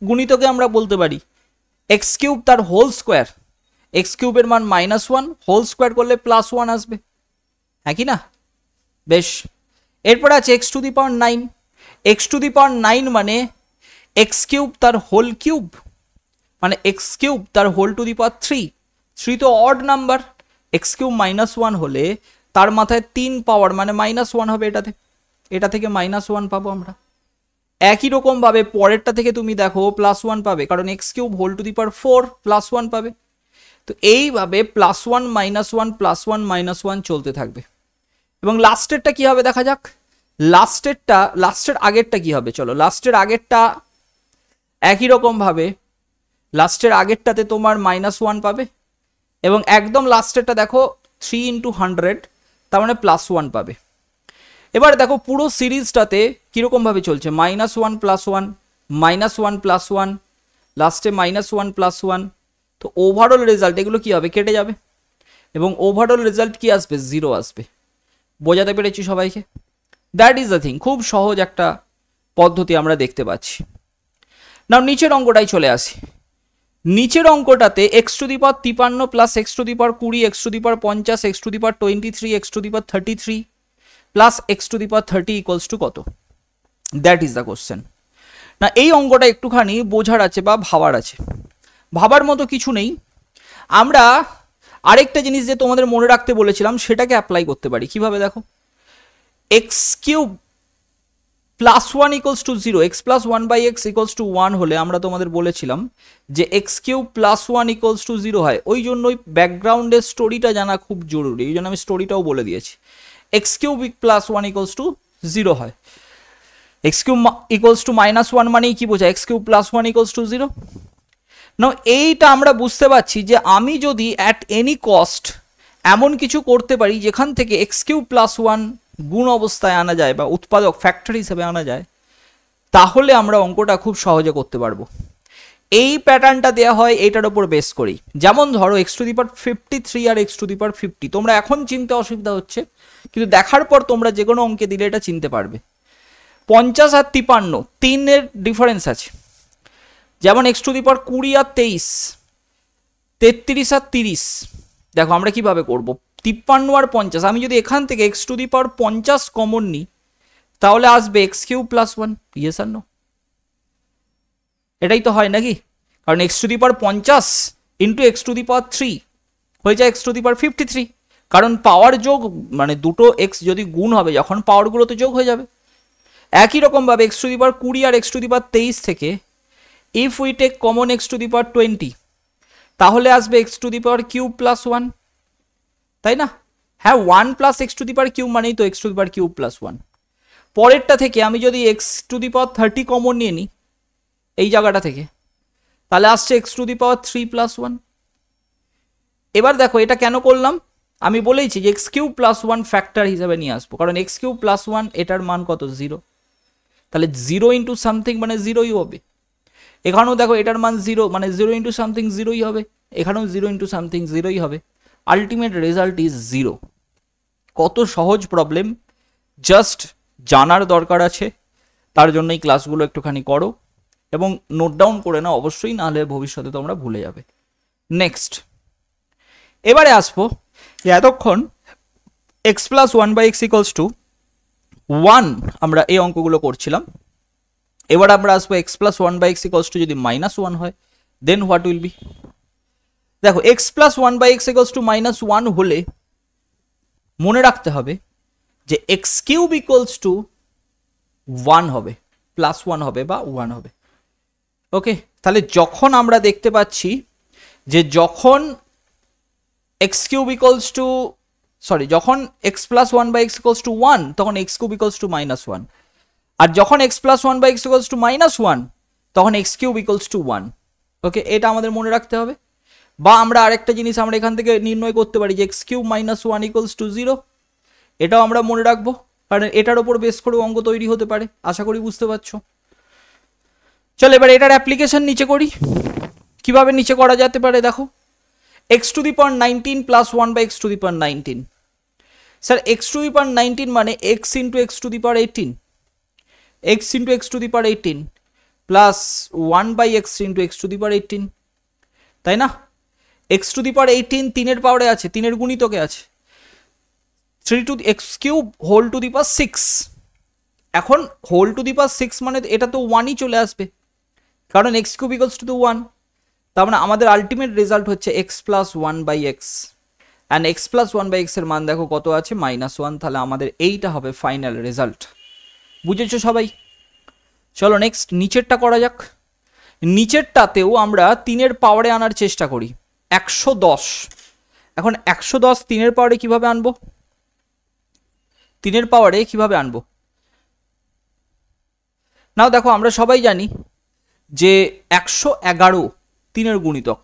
গুণিতকে আমরা বলতে পারি এক্স কিউব তার হোল স্কোয়ার, এক্স কিউবের মান -1 হোল স্কোয়ার করলে +1 আসবে, হ্যাঁ কি না? বেশ, এরপর আছে x to the power 9, x to the power 9 মানে এক্স কিউব তার হোল কিউব, মানে এক্স কিউব তার হোল টু দি পাওয়ার 3, 3 তো অড নাম্বার, এক্স কিউব -1 হলে তার মাথায় 3 পাওয়ার মানে -1 হবে, এটা থেকে -1 পাবো আমরা। একই রকম ভাবে পরেরটা থেকে তুমি দেখো +1 পাবে, কারণ x cube whole to the power 4 +1 পাবে। তো এইভাবে +1 -1 +1 -1 চলতে থাকবে। এবং লাস্টেরটা কি হবে দেখা যাক। লাস্টের আগেরটা কি হবে, চলো লাস্টের আগেরটা একই রকম ভাবে, লাস্টের আগেরটাতে তোমার -1 পাবে, এবং একদম লাস্টেরটা দেখো 3 × 100, তার মানে +1 পাবে। এবার দেখো পুরো সিরিজটাতে কীরকমভাবে চলছে, -1 +1 -1 +1 লাস্টে -1 +1, তো ওভারঅল রেজাল্ট এগুলো কি হবে, কেটে যাবে, এবং ওভারঅল রেজাল্ট কি আসবে, 0 আসবে। বোঝাতে পেরেছি সবাইকে? দ্যাট ইজ দ্য থিং, খুব সহজ একটা পদ্ধতি আমরা দেখতে পাচ্ছি। নাও নিচের অঙ্কটাই চলে আসি। নিচের অঙ্কটাতে x to the power 53 plus x to the power 20 x to the power 50 x to the power 23 x to the power 33 plus x to the power 30 equals to কত? That is the question. না এই অঙ্কটা একটুখানি বোঝার আছে বা ভাবার আছে, ভাবার মতো কিছু নেই। আমরা আরেকটা জিনিস যে তোমাদের মনে রাখতে বলেছিলাম সেটাকে অ্যাপ্লাই করতে পারি। কিভাবে দেখো, x cube +1 equals to 0, x plus 1 by x equals to 1 হলে আমরা তোমাদের বলেছিলাম যে এক্স কিউব +1 ইকুয়ালস টু 0 হয়। ওই জন্যই ব্যাকগ্রাউন্ডের স্টোরিটা জানা খুব জরুরি, এই জন্য আমি স্টোরিটাও বলে দিয়েছি। এক্স কিউব +1 ইকুয়ালস টু 0 হয়। এক্স কিউব ইকুয়ালস টু -1 মানেই কি বোঝায়, এক্স কিউব +1 ইকুয়ালস টু 0। না এইটা আমরা বুঝতে পারছি যে আমি যদি অ্যাট এনি কস্ট এমন কিছু করতে পারি যেখান থেকে এক্স কিউব +1 গুণ অবস্থায় আনা যায় বা উৎপাদক ফ্যাক্টর হিসেবে আনা যায়, তাহলে আমরা অঙ্কটা খুব সহজে করতে পারবো। এই প্যাটার্নটা দেওয়া হয় এইটার ওপর বেস করেই। যেমন ধরো এক্স টু দি পাওয়ার 53 আর এক্স টু দি পাওয়ার 50, তোমরা এখন চিনতে অসুবিধা হচ্ছে, কিন্তু দেখার পর তোমরা যে কোনো অঙ্কে দিলে এটা চিনতে পারবে। 50 আর 53 3-এর ডিফারেন্স আছে। যেমন এক্স টু দি পাওয়ার 20 আর 23, 33 আর 30। দেখো আমরা কিভাবে করব, 53 আর 50, আমি যদি এখান থেকে x to the power 50 common নিই তাহলে আসবে এক্স কিউব +1, ইয়েস আর নো? এটাই তো হয় নাকি, কারণ x to the power 50 into x to the power 3 হয়ে যায় এক্স টু দি পাওয়ার 53, কারণ পাওয়ার যোগ মানে দুটো এক্স যদি গুণ হবে যখন পাওয়ারগুলো তো যোগ হয়ে যাবে। একই রকমভাবে এক্স টু দি পাওয়ার 20 আর এক্স টু দি পাওয়ার 23 থেকে if we take common x to the power 20, তাহলে আসবে x to the power cube plus 1, তাই না? হ্যাঁ, 1 plus x to the power cube মানেই তো x to the power cube plus 1। পরেরটা থেকে আমি যদি x to the power 30 common নিয়ে নিই এই জায়গাটা থেকে, তাহলে আসছে x to the power 3 plus 1। এবার দেখো এটা কেন করলাম, আমি বলেইছি যে এক্স কিউব প্লাস 1 ফ্যাক্টর হিসাবে নিয়ে আসবো, কারণ এক্স কিউব প্লাস 1 এটার মান কত 0, তাহলে 0 ইন্টু সামথিং মানে 0ই হবে। এখানেও দেখো এটার মান 0 মানে 0 ইন্টু সামথিং 0ই হবে, এখানেও 0 ইন্টু সামথিং 0ই হবে। Ultimate result is 0। কত সহজ প্রবলেম, জাস্ট জানার দরকার আছে, তার জন্যই ক্লাসগুলো একটুখানি করো এবং নোট ডাউন করে নাও অবশ্যই, নাহলে ভবিষ্যতে তোমরা ভুলে যাবে। নেক্সট, এবারে আসবো যে এতক্ষণ x plus 1 by x equals to 1 আমরা এই অঙ্কগুলো করছিলাম। এবার আমরা আসবো x plus 1 by x equals to যদি -1 হয়, দেন হোয়াট উইল বি। দেখো x plus 1 by x equals to -1 হলে মনে রাখতে হবে যে এক্স কিউব ইকলস টু 1 হবে, প্লাস 1 হবে বা 1 হবে। ওকে, তাহলে যখন আমরা দেখতে পাচ্ছি যে যখন এক্স কিউব ইকলস টু যখন x plus 1 by x equals to 1, তখন এক্স কিউব ইকলস টু -1, আর যখন x plus 1 by x equals to -1, তখন x cube equals to 1। Okay, এটা আমাদের মনে রাখতে হবে। বা আমরা আরেকটা জিনিস আমরা এখান থেকে নির্ণয় করতে পারি যে এক্স কিউব -1 ইকলস টু 0, এটাও আমরা মনে রাখবো, কারণ এটার ওপর বেস করে অঙ্ক তৈরি হতে পারে। আশা করি বুঝতে পারছো। চলো এবার এটার অ্যাপ্লিকেশন নিচে করি। কিভাবে নিচে করা যেতে পারে দেখো, x to the power 19 plus 1 by x to the power 19। Sir x to the power 19 মানে x into x to the power 18, x into x to the power 18 plus 1 by x into x to the power 18, তাই না? এক্স টু দি পাওয়ার 18 3 এর পাওয়ারে আছে, 3 এর গুণিতকে আছে, 3 to x cube whole to the power 6। এখন হোল টু দি পাওয়ার 6 মানে এটা তো 1ই চলে আসবে, কারণ এক্স কিউব ইকলস টু 1। তার মানে আমাদের আলটিমেট রেজাল্ট হচ্ছে x plus 1 by x, and x plus 1 by x এর মান দেখো কত আছে -1। তাহলে আমাদের এইটা হবে ফাইনাল রেজাল্ট। বুঝেছো সবাই? চলো নেক্সট নিচেরটা করা যাক। নিচেরটাতেও আমরা 3 এর পাওয়ারে আনার চেষ্টা করি 110। এখন 110 3 এর পাওয়ারে কিভাবে আনবো, 3 এর পাওয়ারে কিভাবে আনবো? নাও দেখো আমরা সবাই জানি যে 111 3 এর গুণিতক,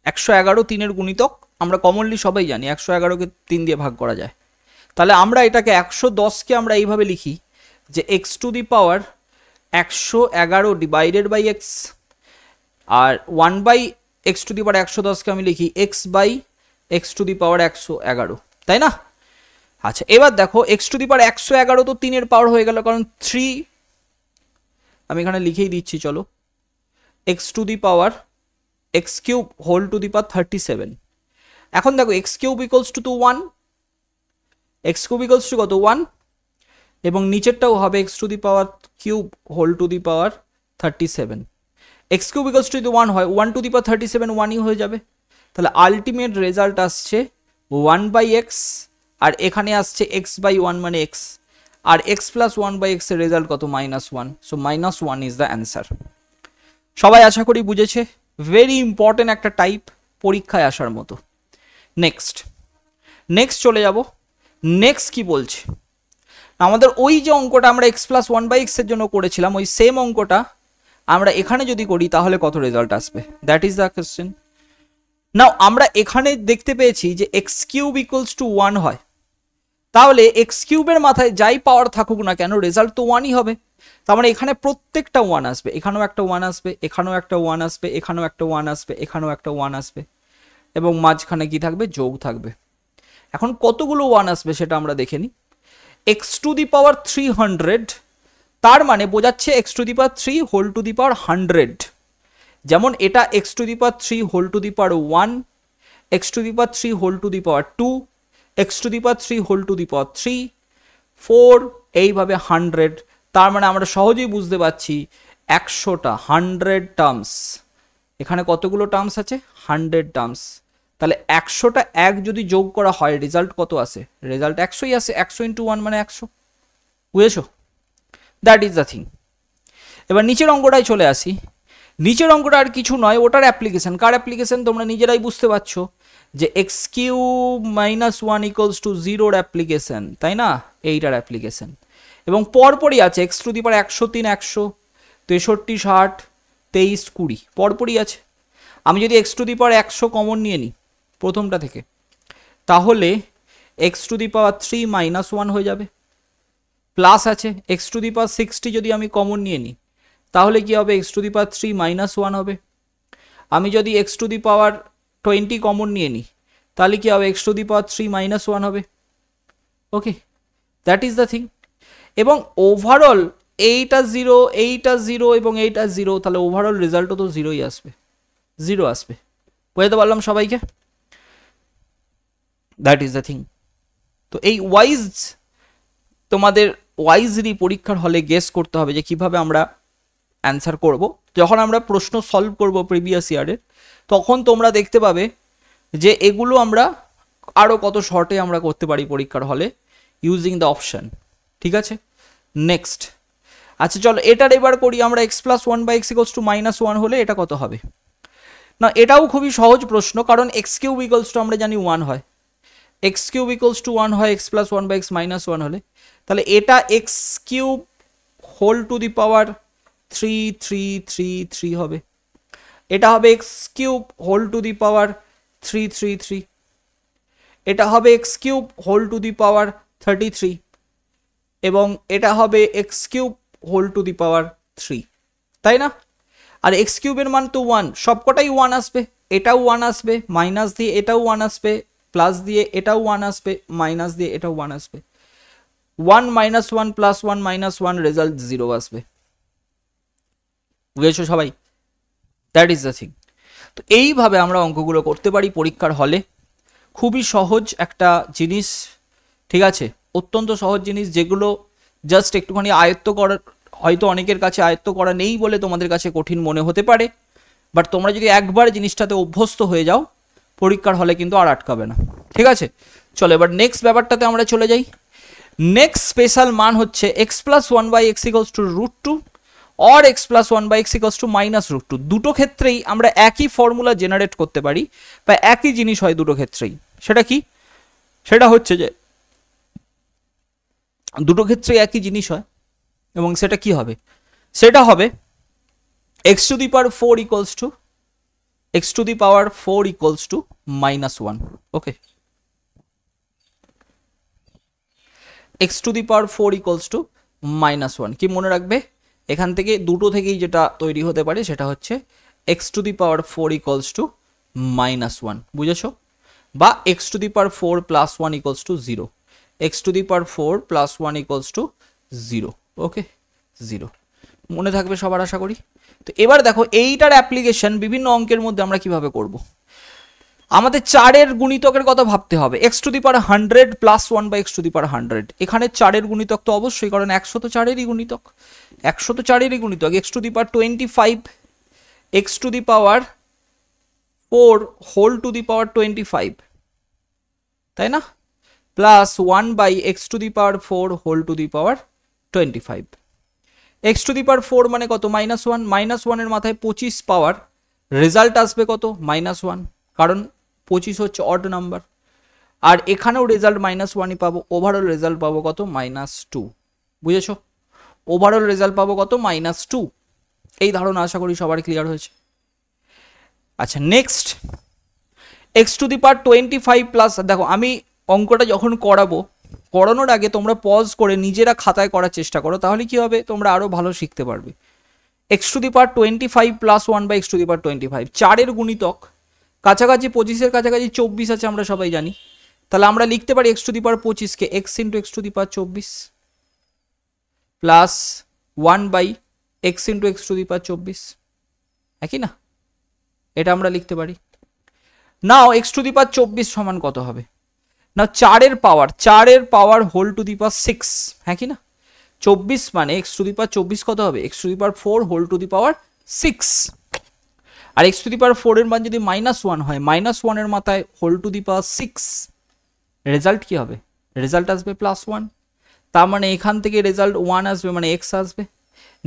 111 3 এর গুণিতক আমরা কমনলি সবাই জানি 111কে 3 দিয়ে ভাগ করা যায়। তাহলে আমরা এটাকে 110কে আমরা এইভাবে লিখি যে x to the power 111 divided by x, আর 1 by x to the power 110কে আমি লিখি x by x to the power 111, তাই না? আচ্ছা এবার দেখো এক্স টু দি পাওয়ার 111 তো 3 এর পাওয়ার হয়ে গেল, কারণ 3 আমি এখানে লিখেই দিচ্ছি। চলো x to the power x cube whole to the power 37। এখন দেখো x cube equals to 1, x cube equals to কত 1, এবং নিচেরটাও হবে x to the power cube whole to the power 37। X cube equals to যদি 1 হয়, 1 টু দি পাওয়ার 37 1ই হয়ে যাবে। তাহলে আলটিমেট রেজাল্ট আসছে 1 বাই এক্স, আর এখানে আসছে এক্স বাই 1 মানে এক্স, আর এক্স প্লাস 1 বাই এক্স এর রেজাল্ট কত -1। So -1 is the answer. সবাই আশা করি বুঝেছে। ভেরি ইম্পর্টেন্ট একটা টাইপ, পরীক্ষায় আসার মতো। নেক্সট চলে যাব। নেক্সট কি বলছে, আমাদের ওই যে অঙ্কটা আমরা এক্স প্লাস 1 বাই এক্স এর জন্য করেছিলাম, ওই সেম অঙ্কটা আমরা এখানে যদি করি তাহলে কত রেজাল্ট আসবে, দ্যাট ইজ দ্য কোয়েশ্চেন। নাও আমরা এখানে দেখতে পেয়েছি যে এক্স কিউব ইকুয়ালস টু 1 হয়, তাহলে এক্স কিউবের মাথায় যাই পাওয়ার থাকুক না কেন রেজাল্ট তো 1ই হবে। তার মানে এখানে প্রত্যেকটা 1 আসবে, এখানেও একটা 1 আসবে, এখানেও একটা 1 আসবে, এখানেও একটা 1 আসবে, এখানেও একটা 1 আসবে, এবং মাঝখানে কি থাকবে, যোগ থাকবে। এখন কতগুলো 1 আসবে সেটা আমরা দেখে নিই। এক্স টু দি পাওয়ার 300, তার মানে বোঝাচ্ছে x to the power 3 whole to the power 100। যেমন এটা x to the power 3 whole to the power 1, x to the power 3 whole to the power 2, x to the power 3 whole to the power 3, 4, এইভাবে 100। তার মানে আমরা সহজেই বুঝতে পারছি 100টা 100 টার্মস, এখানে কতগুলো টার্মস আছে 100 টার্মস। তাহলে 100টা 1 যদি যোগ করা হয় রেজাল্ট কত আসে, রেজাল্ট 100ই আসে, 100 ইন্টু 1 মানে 100। বুঝেছো? That is the thing. এবার নিচের অঙ্কটায় চলে আসি। নিচের অঙ্কটা আর কিছু নয়, ওটার অ্যাপ্লিকেশন। কার অ্যাপ্লিকেশন তোমরা নিজেরাই বুঝতে পারছো, যে x cube minus one equals to জিরোর অ্যাপ্লিকেশন, তাই না? এইটার অ্যাপ্লিকেশন। এবং পরপরই আছে এক্স টু দি পাওয়ার 103, 100, 63, 60, 23, 20, পরপরই আছে। আমি যদি x to the power 100 common নিয়ে নিই প্রথমটা থেকে, তাহলে x to the power 3 minus 1 হয়ে যাবে। প্লাস আছে এক্স টু দি পাওয়ার 60 যদি আমি কমন নিয়ে নিই, তাহলে কি হবে? X to the power 3 minus 1 হবে। আমি যদি x to the power 20 common নিয়ে নিই, তাহলে কি হবে? X to the power 3 minus 1 হবে। ওকে, দ্যাট ইজ দ্য থিং। এবং ওভারঅল এইটা 0, এইটা 0 এবং এইটা 0, তাহলে ওভারঅল রেজাল্টও তো 0ই আসবে, 0 আসবে। বুঝতে পারলাম সবাইকে? That is the thing. তো এই ওয়াইজ তোমাদের ওয়াইজলি পরীক্ষার হলে গেস করতে হবে যে কিভাবে আমরা অ্যান্সার করব। যখন আমরা প্রশ্ন সলভ করব প্রিভিয়াস ইয়ারের, তখন তোমরা দেখতে পাবে যে এগুলো আমরা আরও কত শর্টে আমরা করতে পারি পরীক্ষার হলে ইউজিং দ্য অপশান। ঠিক আছে, নেক্সট। আচ্ছা চলো এটার এবার করি আমরা। X plus one by x equals to minus one হলে এটা কত হবে? না, এটাও খুবই সহজ প্রশ্ন, কারণ এক্স কিউব ইকলস টু আমরা জানি 1 হয়, এক্স কিউব ইকলস টু 1 হয় x plus one by x minus 1 হলে। তাহলে এটা x cube whole to the power 3, 3, 3, 3 হবে। এটা হবে x cube whole to the power 3, 3, 3। এটা হবে x cube whole to the power 33, এবং এটা হবে x cube whole to the power 3, তাই না? আর এক্স কিউবের মান তো 1, সবকটাই 1 আসবে। এটাও 1 আসবে, মাইনাস দিয়ে এটাও 1 আসবে, প্লাস দিয়ে এটাও 1 আসবে, মাইনাস দিয়ে এটাও 1 আসবে। 1 মাইনাস 1 প্লাস 1 মাইনাস 1, রেজাল্ট 0 আসবে। বুঝেছো সবাই? That is the thing. তো এইভাবে আমরা অঙ্কগুলো করতে পারি পরীক্ষার হলে। খুবই সহজ একটা জিনিস, ঠিক আছে? অত্যন্ত সহজ জিনিস, যেগুলো জাস্ট একটুখানি আয়ত্ত করার, হয়তো অনেকের কাছে আয়ত্ত করা নেই বলে তোমাদের কাছে কঠিন মনে হতে পারে, বাট তোমরা যদি একবার জিনিসটাতে অভ্যস্ত হয়ে যাও, পরীক্ষার হলে কিন্তু আর আটকাবে না। ঠিক আছে, চলো এবার নেক্সট ব্যাপারটাতে আমরা চলে যাই। নেক্সট স্পেশাল মান হচ্ছে x plus one by x equals to root two or x plus one by x equals to minus root two. দুটো ক্ষেত্রেই আমরা একই ফর্মুলা জেনারেট করতে পারি, বা একই জিনিস হয় দুটো ক্ষেত্রেই। সেটা কি? সেটা হচ্ছে যে দুটো ক্ষেত্রে একই জিনিস হয়, এবং সেটা কি হবে? সেটা হবে x to the power 4 equals to x to the power 4 equals to minus 1। Okay, x to the power 4 equals to minus 1। কি মনে রাখবে? এখান থেকে দুটো থেকেই যেটা তৈরি হতে পারে সেটা হচ্ছে x to the power 4 equals to minus 1। বুঝেছো? বা x to the power 4 plus 1 equals to 0, x to the power 4 plus 1 equals to 0। ওকে, 0 মনে থাকবে সবার আশা করি। তো এবার দেখো এইটার অ্যাপ্লিকেশন বিভিন্ন অঙ্কের মধ্যে আমরা কিভাবে করব। আমাদের 4-এর গুণিতকের কথা ভাবতে হবে। X to the power 100 plus 1 by x to the power 100, এখানে 4-এর গুণিতক তো অবশ্যই, কারণ 100 তো 4-এরই গুণিতক, 100 তো 4-এরই গুণিতক। X to the power 25 x to the power 4 whole to the power 25, তাই না? Plus 1 by x to the power 4 whole to the power 25। X to the power 4 মানে কত? মাইনাস 1, মাইনাস 1-এর মাথায় 25 পাওয়ার, রেজাল্ট আসবে কত? মাইনাস 1, কারণ 25 হচ্ছে অড নাম্বার। আর এখানেও রেজাল্ট মাইনাস 1ই পাবো। ওভারঅল রেজাল্ট পাবো কত? মাইনাস 2। বুঝেছো? ওভারঅল রেজাল্ট পাবো কত? মাইনাস 2। এই ধারণা আশা করি সবার ক্লিয়ার হয়েছে। আচ্ছা next, x to the power 25 plus, দেখো আমি অঙ্কটা যখন করানোর আগে তোমরা পজ করে নিজেরা খাতায় করার চেষ্টা করো, তাহলে কি হবে? তোমরা আরো ভালো শিখতে পারবে। X to the power 25 plus 1 by x to the power 25, 4-এর গুণিতক, কাছাকাছি 25-এর কাছাকাছি 24 আছে আমরা সবাই জানি। তাহলে আমরা লিখতে পারি এক্স টু দি পাওয়ার 25 কে x into x to the power 24 plus 1 by x into x to the power 24, একই না? এটা আমরা লিখতে পারি। Now x to the power 24 সমান কত হবে? না 4-এর পাওয়ার হোল টু দি পাওয়ার 6, হ্যাঁ কি না? 24 মানে এক্স টু দি পাওয়ার 24 কত হবে? X to the power 4 whole to the power 6। আর এক্স টু দি পাওয়ার 4-এর মান যদি মাইনাস 1 হয়, মাইনাস 1-এর মাথায় whole to the power 6, result কি হবে? রেজাল্ট আসবে প্লাস 1। তার মানে এখান থেকে রেজাল্ট 1 আসবে মানে এক্স আসবে,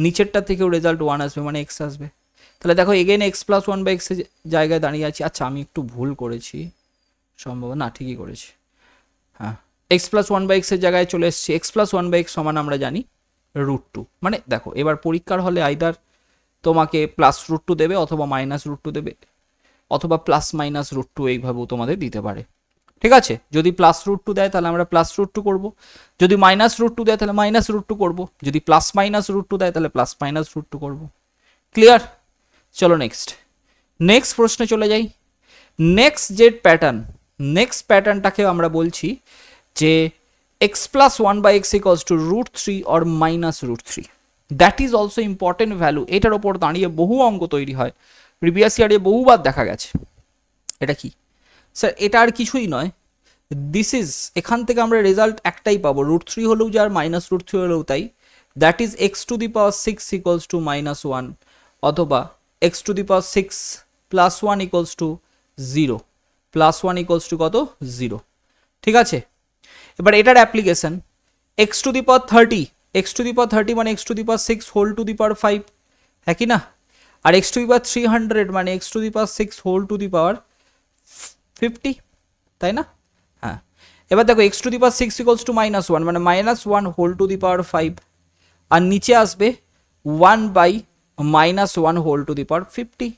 নিচেরটা থেকেও রেজাল্ট 1 আসবে মানে এক্স আসবে। তাহলে দেখো এগেন এক্স প্লাস 1 বাই এক্সের জায়গায় দাঁড়িয়ে আছি। আচ্ছা আমি একটু ভুল করেছি, সম্ভব না, ঠিকই করেছি। হ্যাঁ, এক্স প্লাস 1 বাই এক্সের জায়গায় চলে এসেছি। এক্স প্লাস 1 বাই এক্স সমান আমরা জানি √2। মানে দেখো এবার পরীক্ষার হলে আইদার তোমাকে প্লাস √2 দেবে অথবা মাইনাস √2 দেবে অথবা প্লাস মাইনাস √2 এইভাবেও তোমাদের দিতে পারে। ঠিক আছে, যদি প্লাস √2 দেয় তাহলে আমরা প্লাস √2 করব, যদি মাইনাস √2 দেয় তাহলে মাইনাস √2 করব, যদি প্লাস মাইনাস √2 দেয় তাহলে প্লাস মাইনাস √2 করব। ক্লিয়ার? চলো নেক্সট প্রশ্নে চলে যাই। নেক্সট যে প্যাটার্ন, নেক্সট প্যাটার্নটাকে আমরা বলছি যে x plus 1 by x equals to √3 or minus √3। That is also important value. এটার ওপর দাঁড়িয়ে বহু অঙ্ক তৈরি হয়, প্রিভিয়াস ইয়ারে বহুবার দেখা গেছে। এটা কি স্যার? এটা আর কিছুই নয়, দিস ইজ, এখান থেকে আমরা রেজাল্ট একটাই পাবো, √3 হলেও যার মাইনাস √3 হলেও তাই। That is x to the power 6 equals to -1 অথবা x to the power 6 plus 1 equals to 0, plus 1 equals to কত? 0। ঠিক আছে, এবার এটার application x to the power 30, x to the power 30 মানে x to the power 6 whole to the power 5, হ্যাঁ কি না? আর এক্স টু দি পাওয়ার 300 মানে x to the power 6 whole to the power 50, তাই না? হ্যাঁ, এবার দেখো x to the power 6 equals to -1 মানে -1 হোল টু দি পাওয়ার 5, আর নিচে আসবে 1 by -1 whole to the power 50।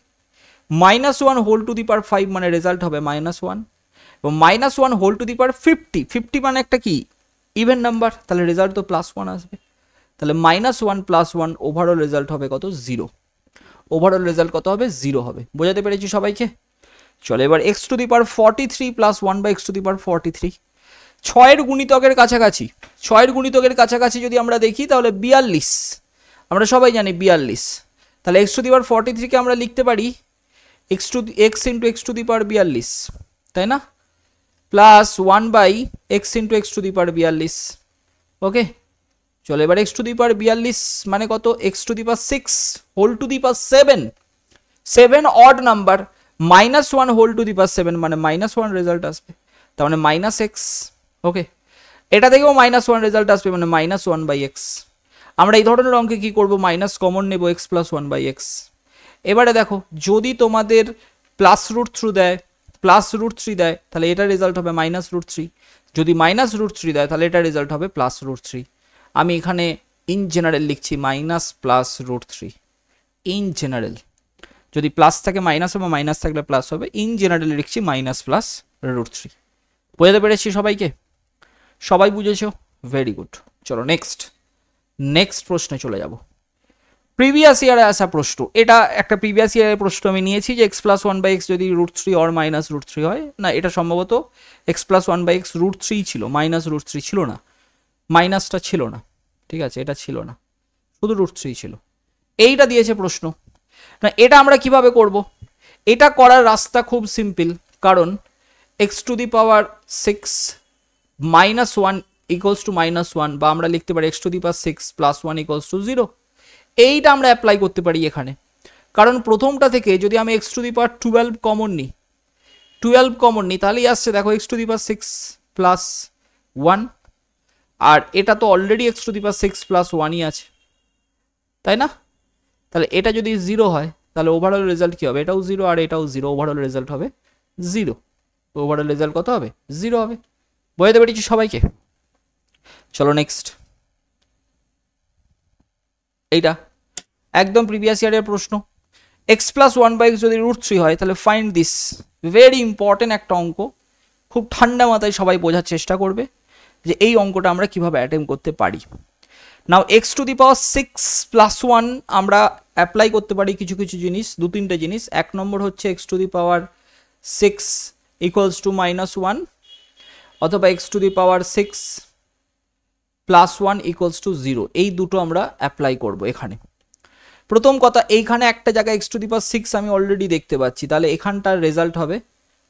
-1 whole to the power 5 মানে রেজাল্ট হবে -1, এবং -1 হোল টু দি পাওয়ার 50 মানে একটা কি ইভেন নাম্বার, তাহলে রেজাল্ট তো +1 আসবে। তাহলে -1 + 1 ওভারঅল রেজাল্ট হবে কত? 0। ওভারঅল রেজাল্ট কত হবে? 0 হবে। বোঝাতে পেরেছি সবাইকে? চলো এবার x to the power 43 plus 1 by x to the power 43, 6 গুণিতকের কাছাকাছি, 6 গুণিতকের কাছাকাছি যদি আমরা দেখি তাহলে 42, আমরা সবাই জানি 42। তাহলে এক্স টু দি পাওয়ার 43 কে আমরা লিখতে পারি x into x to the power 42, তাই না? Plus 1 by x into x to the power 42। Okay, চলো এবার এক্স টু দি পাওয়ার 42 মানে কত? X to the power 6 whole to the power 7, 7 odd number, -1 whole to the power 7 মানে -1 রেজাল্ট আসবে, তার মানে -x। ওকে, এটা থেকেও -1 রেজাল্ট আসবে মানে -1 বাই এক্স। আমরা এই ধরনের অঙ্কে কি করব? মাইনাস কমন নেব, এক্স প্লাস 1 বাই এক্স। এবারে দেখো যদি তোমাদের প্লাস √3 দেয়, প্লাস √3 দেয় তাহলে এটা রেজাল্ট হবে -√3, যদি -√3 দেয় তাহলে এটা রেজাল্ট হবে +√3। আমি এখানে ইন জেনারেল লিখছি -+√3, ইন জেনারেল। যদি প্লাস থাকে মাইনাস হবে, মাইনাস থাকলে প্লাস হবে, ইন জেনারেল লিখছি -+√3। বুঝতে পেরেছি সবাইকে? সবাই বুঝেছো? Very good. চলো নেক্সট প্রশ্নে চলে যাব। প্রিভিয়াস ইয়ারে আসা প্রশ্ন, এটা একটা প্রিভিয়াস ইয়ারের প্রশ্ন আমি নিয়েছি যে এক্স প্লাস 1 বাই এক্স যদি √3 অর -√3 হয়, না এটা সম্ভবত এক্স প্লাস 1 বাই এক্স √3 ছিল, -√3 ছিল না, মাইনাসটা ছিল না। ঠিক আছে, এটা ছিল না, শুধু √3 ছিল। এইটা দিয়েছে প্রশ্ন। না এটা আমরা কিভাবে করব? এটা করার রাস্তা খুব সিম্পল, কারণ x to the power 6 -1 equals to -1, বা আমরা লিখতে পারি x to the power 6 plus 1 equals to 0। এইটা আমরা অ্যাপ্লাই করতে পারি এখানে, কারণ প্রথমটা থেকে যদি আমি x to the power 12 common নিই তাহলেই আসছে দেখো x to the power 6 plus 1, আর এটা তো already x to the power 6 plus 1ই আছে, তাই না? তাহলে এটা যদি 0 হয় তাহলে ওভারঅল রেজাল্ট কি হবে? এটাও 0 আর এটাও 0, ওভারঅল রেজাল্ট হবে 0। ওভারঅল রেজাল্ট কত হবে? 0 হবে। বুঝতে পেরেছি সবাইকে? চলো নেক্সট, এইটা একদম প্রিভিয়াস ইয়ারের প্রশ্ন। এক্স প্লাস 1 বাই এক্স যদি √3 হয় তাহলে ফাইন্ড দিস। ভেরি ইম্পর্টেন্ট একটা অঙ্ক, খুব ঠান্ডা মাথায় সবাই বোঝার চেষ্টা করবে যে এই অঙ্কটা আমরা কিভাবে অ্যাটেম্প করতে পারি। Now x to the power 6 plus 1 আমরা অ্যাপ্লাই করতে পারি কিছু জিনিস, 2-3টে জিনিস। এক নম্বর হচ্ছে x to the power 6 equals to -1, অথবা x to the power 6 plus 1 equals to 0, এই দুটো আমরা অ্যাপ্লাই করব এখানে। প্রথম কথা, এইখানে একটা জায়গায় এক্স টু দি পাওয়ার 6 আমি অলরেডি দেখতে পাচ্ছি, তাহলে এখানটার রেজাল্ট হবে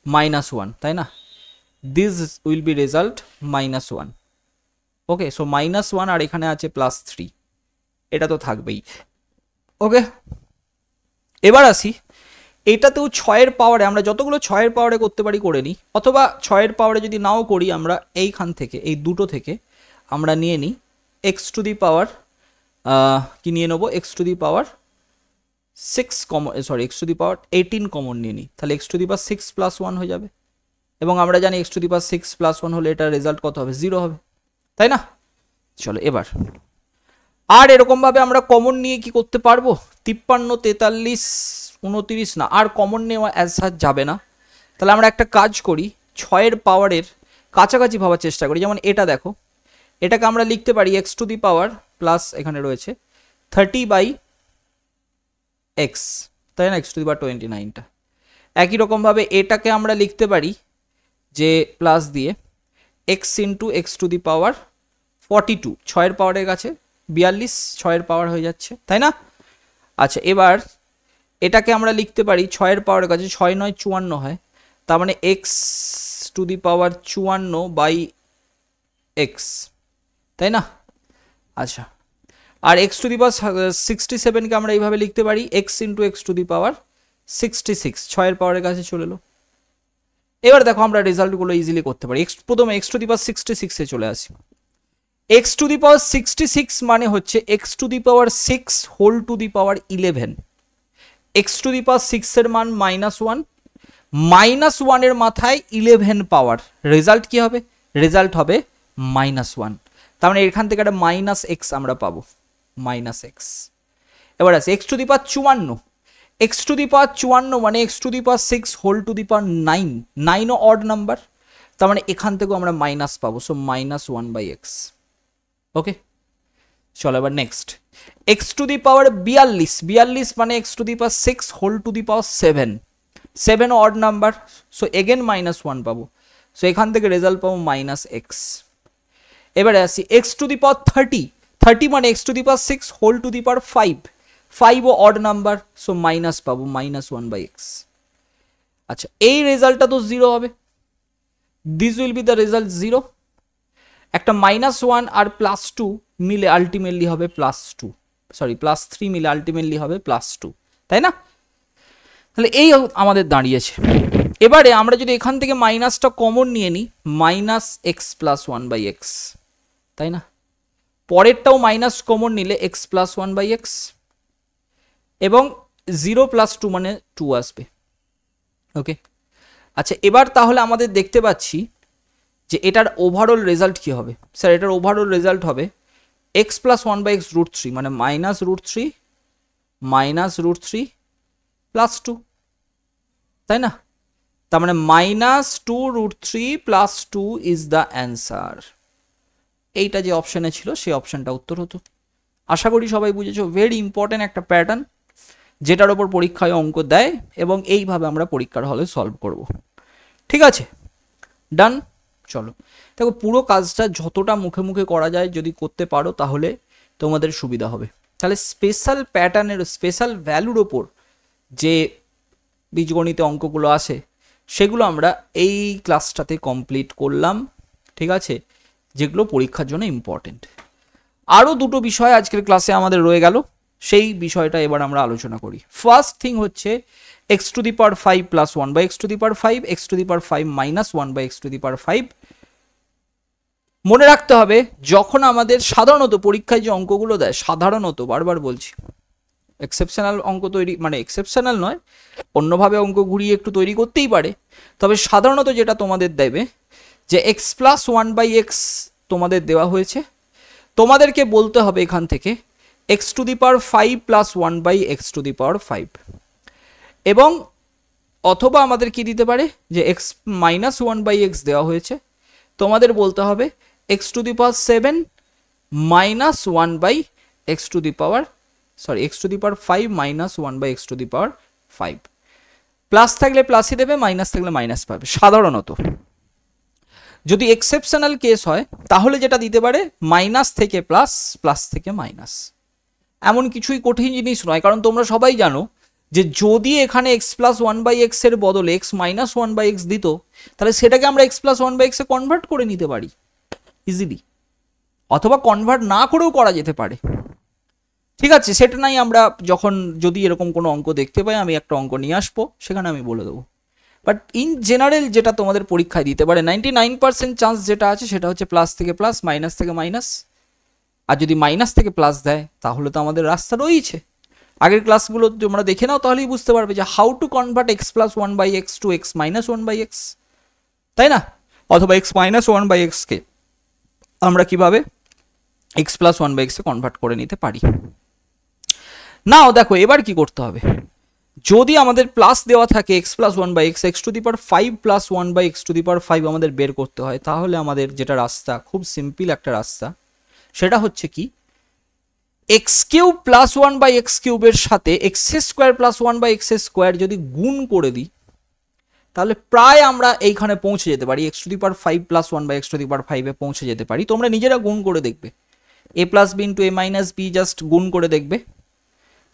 -1, তাই না? This will B result -1। Okay, so -1 আর এখানে আছে +3, এটা তো থাকবেই। ওকে, এবার আসি এটাতেও 6-এর পাওয়ারে, আমরা যতগুলো 6-এর পাওয়ারে করতে পারি করে নিই, অথবা 6-এর পাওয়ারে যদি নাও করি আমরা এইখান থেকে, এই দুটো থেকে আমরা নিয়ে নিই এক্স টু দি পাওয়ার কি নিয়ে নেবো, x to the power 6 common, sorry x to the power 18 common নিয়ে নিই, তাহলে x to the power 6 plus 1 হয়ে যাবে। এবং আমরা জানি x to the power 6 plus 1 হলে এটার রেজাল্ট কত হবে, 0 হবে, তাই না? চলো এবার আর এরকমভাবে আমরা কমন নিয়ে কি করতে পারবো, 53, 43, 29 না, আর কমন নেওয়া অ্যাজ সাচ যাবে না। তাহলে আমরা একটা কাজ করি, 6-এর পাওয়ারের কাছাকাছি ভাবার চেষ্টা করি। যেমন এটা দেখো, এটাকে আমরা লিখতে পারি x to the power plus এখানে রয়েছে 30/x, তাই না, এক্স টু দি পাওয়ার 29টা। একই রকমভাবে এটাকে আমরা লিখতে পারি যে প্লাস দিয়ে x into x to the power 42, 6-এর পাওয়ারের কাছে 42, 6-এর পাওয়ার হয়ে যাচ্ছে, তাই না? আচ্ছা, এবার এটাকে আমরা লিখতে পারি 6-এর পাওয়ারের কাছে 6 9 54 হয়, তার মানে x to the power 54/x, তাই না? আচ্ছা, আর এক্স টু দি পাওয়ার 67কে আমরা এইভাবে লিখতে পারি x into x to the power 66, 6-এর পাওয়ারের কাছে চলে এলো। এবার দেখো আমরা রেজাল্টগুলো ইজিলি করতে পারি। প্রথমে এক্স টু দি পাওয়ার 66-এ চলে আসি। এক্স টু দি পাওয়ার 66 মানে হচ্ছে x to the power 6 whole to the power 11। X to the power 6-এর মান -1, -1-এর মাথায় 11 পাওয়ার, রেজাল্ট কি হবে, রেজাল্ট হবে -1। তার মানে এখান থেকে একটা -x আমরা পাবো, -x। এবার আছে x to the power 54, x to the power 54 মানে x to the power 6 whole to the power 9, 9ও অড নাম্বার, তার মানে এখান থেকেও আমরা মাইনাস পাবো, সো -1/x। ওকে, চলো এবার next, x to the power 42, 42 মানে x to the power 6 whole to the power 7, 7ও অড নাম্বার, সো এগেন -1 পাবো, সো এখান থেকে রেজাল্ট পাবো -x। এবারে আসি এক্স টু দি পাওয়ার 30, 30 মানে x to the power 6 whole to the power 5, 5ও অড নাম্বার, সো মাইনাস পাবো -1/x। আচ্ছা, এই রেজাল্টটা তো 0 হবে, this will be the result 0। একটা -1 আর +2 মিলে আলটিমেটলি হবে +2, সরি +3 মিলে আলটিমেটলি হবে +2, তাই না? তাহলে এই আমাদের দাঁড়িয়েছে। এবারে আমরা যদি এখান থেকে মাইনাসটা কমন নিয়ে নিই, -x + 1/x, তাই না? পরেরটাও মাইনাস কমন নিলে x + 1/x, এবং 0 + 2 মানে 2 আসবে। ওকে, আচ্ছা এবার তাহলে আমাদের দেখতে পাচ্ছি যে এটার ওভারঅল রেজাল্ট কি হবে। স্যার এটার ওভারঅল রেজাল্ট হবে x + 1/x √3, মানে -√3 +2, তাই না? তার মানে -2√3 + 2 ইজ দ্য অ্যান্সার। এইটা যে অপশানে ছিল সেই অপশানটা উত্তর হতো। আশা করি সবাই বুঝেছো, ভেরি ইম্পর্টেন্ট একটা প্যাটার্ন যেটার ওপর পরীক্ষায় অঙ্ক দেয় এবং এইভাবে আমরা পরীক্ষার হলে সলভ করব। ঠিক আছে, ডান। চলো দেখো, পুরো কাজটা যতটা মুখে মুখে করা যায় যদি করতে পারো তাহলে তোমাদের সুবিধা হবে। তাহলে স্পেশাল প্যাটার্নের, স্পেশাল ভ্যালুর ওপর যে বীজগণিতে অঙ্কগুলো আসে সেগুলো আমরা এই ক্লাসটাতে কমপ্লিট করলাম। ঠিক আছে, যেগুলো পরীক্ষার জন্য ইম্পর্টেন্ট। আরও দুটো বিষয় আজকের ক্লাসে আমাদের রয়ে গেল, সেই বিষয়টা এবার আমরা আলোচনা করি। ফার্স্ট থিং হচ্ছে x to the power 5 + 1/x to the power 5, x to the power 5 - 1/x to the power 5। মনে রাখতে হবে যখন আমাদের সাধারণত পরীক্ষায় যে অঙ্কগুলো দেয়, সাধারণত বারবার বলছি, এক্সেপশনাল অঙ্ক তৈরি, মানে এক্সেপশনাল নয়, অন্যভাবে অঙ্ক ঘুরিয়ে একটু তৈরি করতেই পারে, তবে সাধারণত যেটা তোমাদের দেবে যে x + 1/x তোমাদের দেওয়া হয়েছে, তোমাদেরকে বলতে হবে এখান থেকে x to the power 5 + 1/x to the power 5, এবং অথবা আমাদের কি দিতে পারে যে x - 1/x দেওয়া হয়েছে, তোমাদের বলতে হবে x to the power 7 - 1/x to the power, sorry x to the power 5 - 1/x to the power 5। Plus থাকলে প্লাসই দেবে, মাইনাস থাকলে মাইনাস পাবে সাধারণত। যদি এক্সেপশনাল কেস হয় তাহলে যেটা দিতে পারে মাইনাস থেকে প্লাস, প্লাস থেকে মাইনাস। এমন কিছুই কঠিন জিনিস নয়, কারণ তোমরা সবাই জানো যে যদি এখানে x + 1/x এর বদলে x - 1/x দিত, তাহলে সেটাকে আমরা x + 1/x এ কনভার্ট করে নিতে পারি ইজিলি, অথবা কনভার্ট না করেও করা যেতে পারে। ঠিক আছে, সেটা নাই, আমরা যখন যদি এরকম কোনো অঙ্ক দেখতে পাই আমি একটা অঙ্ক নিয়ে আসবো, সেখানে আমি বলে দেবো। বাট ইন জেনারেল যেটা তোমাদের পরীক্ষায় দিতে পারে 99% চান্স যেটা আছে সেটা হচ্ছে প্লাস থেকে প্লাস, মাইনাস থেকে মাইনাস। আর যদি মাইনাস থেকে প্লাস দেয় তাহলে তো আমাদের রাস্তা রয়েছে। আগের ক্লাসগুলো তোমরা দেখে নাও, তাহলেই বুঝতে পারবে যে how to convert x plus one by x to x minus one by x, তাই না? অথবা এক্স মাইনাস ওয়ান বাই এক্সকে আমরা কিভাবে এক্স প্লাস ওয়ান বাই এক্সে কনভার্ট করে নিতে পারি। নাও দেখো এবার কি করতে হবে, যদি আমাদের প্লাস দেওয়া থাকে x plus one by x, x to the power five plus one by x to the power five আমাদের বের করতে হয়, তাহলে আমাদের যেটা রাস্তা, খুব সিম্পল একটা রাস্তা, সেটা হচ্ছে কি x cube plus one by x কিউবের সাথে x square plus one by x square যদি গুণ করে দিই, তাহলে প্রায় আমরা এইখানে পৌঁছে যেতে পারি, x to the power five plus one by x to the power ফাইভে পৌঁছে যেতে পারি। তোমরা নিজেরা গুণ করে দেখবে, a plus b into a minus b just গুণ করে দেখবে,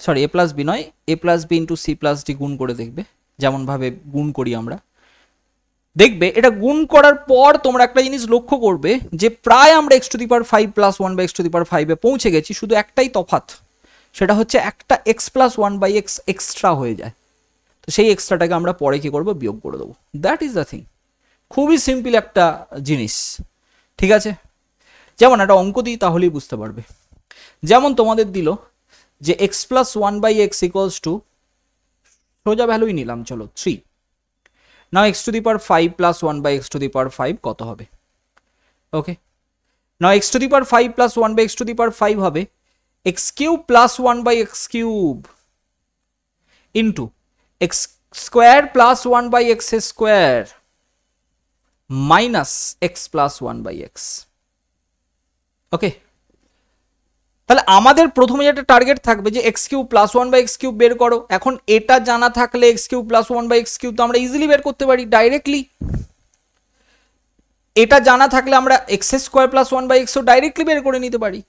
সরি এ প্লাস বি নয়, a plus b into c plus d গুণ করে দেখবে, যেমনভাবে গুণ করি আমরা, দেখবে এটা গুণ করার পর তোমরা একটা জিনিস লক্ষ্য করবে যে প্রায় আমরা x to the power five plus one by x to the power ফাইভে পৌঁছে গেছি, শুধু একটাই তফাৎ, সেটা হচ্ছে একটা x plus one by x extra হয়ে যায়। তো সেই এক্সট্রাটাকে আমরা পরে কি করবো, বিয়োগ করে দেবো। That is the thing. খুবই সিম্পল একটা জিনিস, ঠিক আছে? যেমন একটা অঙ্ক দিই তাহলেই বুঝতে পারবে। যেমন তোমাদের দিল যে x plus one by x equals to, সোজা ভ্যালুই নিলাম, চলো 3। Now x to the power five plus one by x to the power five কত হবে? Okay, now x to the power five plus one by x to the power five হবে x cube plus one by x cube into x square plus one by x square minus x plus one by x. ওকে, তাহলে আমাদের প্রথমে যেটা টার্গেট থাকবে যে x cube plus one by x cube বের করো। এখন এটা জানা থাকলে x cube plus one by x cube তো আমরা ইজিলি বের করতে পারি ডাইরেক্টলি। এটা জানা থাকলে আমরা x square plus one by এক্সও ডাইরেক্টলি বের করে নিতে পারি,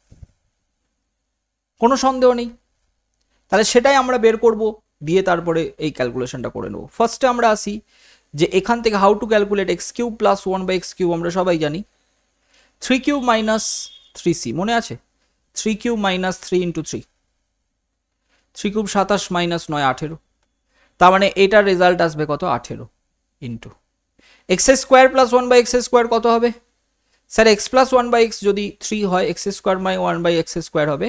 কোনো সন্দেহ নেই। তাহলে সেটাই আমরা বের করব, দিয়ে তারপরে এই ক্যালকুলেশনটা করে নেব। ফার্স্টে আমরা আসি যে এখান থেকে how to calculate x cube plus one by x cube আমরা সবাই জানি, three cube minus three C, মনে আছে? Three cube minus three into three, three cube 27 minus 9 18, তার মানে এটার রেজাল্ট আসবে কত? 18 into x square plus one by x square কত হবে? Sir x plus one by x যদি 3 হয়, x square by one by x square হবে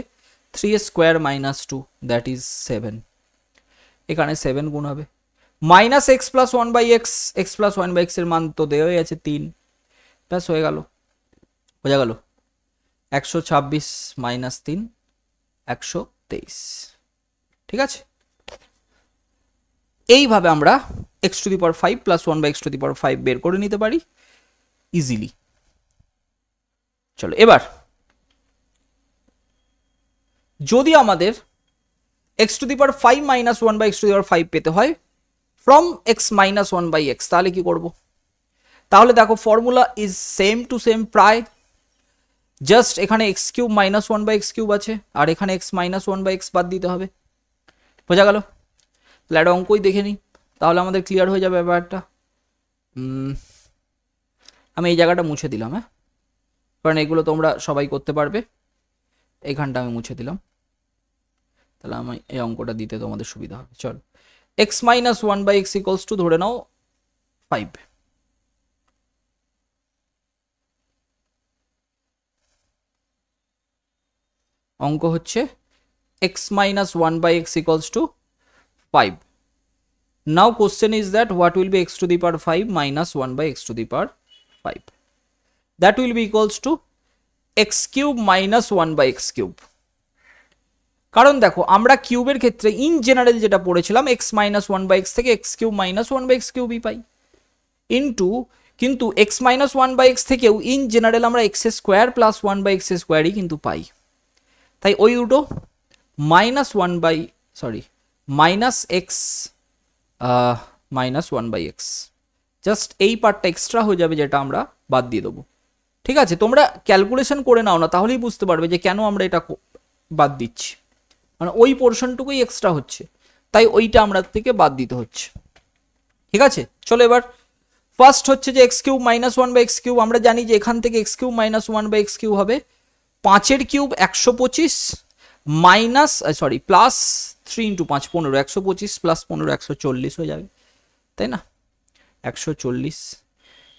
3 স্কোয়ার মাইনাস 2, দ্যাট ইজ 7। এখানে 7 গুণ হবে minus x plus one by x, x plus one by x এর মান তো দেওয়াই আছে 3, ব্যাস হয়ে গেল, বোঝা গেল? 126 মাইনাস 3 123, ঠিক আছে? এইভাবে আমরা x to the power five plus one by x to the power five বের করে নিতে পারি ইজিলি। চলো এবার যদি আমাদের x to the power five minus one by x to the power five পেতে হয় from x minus one by x, তাহলে কি করব? তাহলে দেখো formula is same to same প্রায়, জাস্ট এখানে x cube minus one by x cube আছে আর এখানে x minus one by x বাদ দিতে হবে, বোঝা গেল? তাহলে একটা অঙ্কই দেখে নিই, তাহলে আমাদের ক্লিয়ার হয়ে যাবে ব্যাপারটা। আমি এই জায়গাটা মুছে দিলাম, হ্যাঁ, কারণ এগুলো তোমরা সবাই করতে পারবে। এইখানটা আমি মুছে দিলাম, তাহলে আমি এই অঙ্কটা দিতে তোমাদের সুবিধা হবে। চল, x minus one by x equals to ধরে নাও 5, অঙ্ক হচ্ছে x minus 1 by x equals to 5. Now question is that what will be x to the power 5 minus 1 by x to the power 5? That will be equals to x cube minus 1 by x cube. কারণ দেখো আমরা কিউবের ক্ষেত্রে ইন জেনারেল যেটা পড়েছিলাম x minus 1 by x থেকে x cube minus 1 by x cube পাই, ইন্টু কিন্তু x minus 1 by x থেকেও ইন জেনারেল আমরা x square plus 1 by x স্কোয়ারই কিন্তু পাই। তাই ওই দুটো minus one by minus x minus one by x, just এই পার্টটা এক্সট্রা হয়ে যাবে যেটা আমরা বাদ দিয়ে দেবো, ঠিক আছে? তোমরা ক্যালকুলেশন করে নাও না, তাহলেই বুঝতে পারবে যে কেন আমরা এটা বাদ দিচ্ছি, মানে ওই পোর্শনটুকুই এক্সট্রা হচ্ছে, তাই ওইটা আমরা থেকে বাদ দিতে হচ্ছে, ঠিক আছে? চলো এবার ফার্স্ট হচ্ছে যে x cube minus one by x cube, আমরা জানি যে এখান থেকে x cube minus one by x cube হবে 5 এর cube 125 minus plus 3 into 5 15, 125 plus 15 140 হয়ে যাবে, তাই না? 140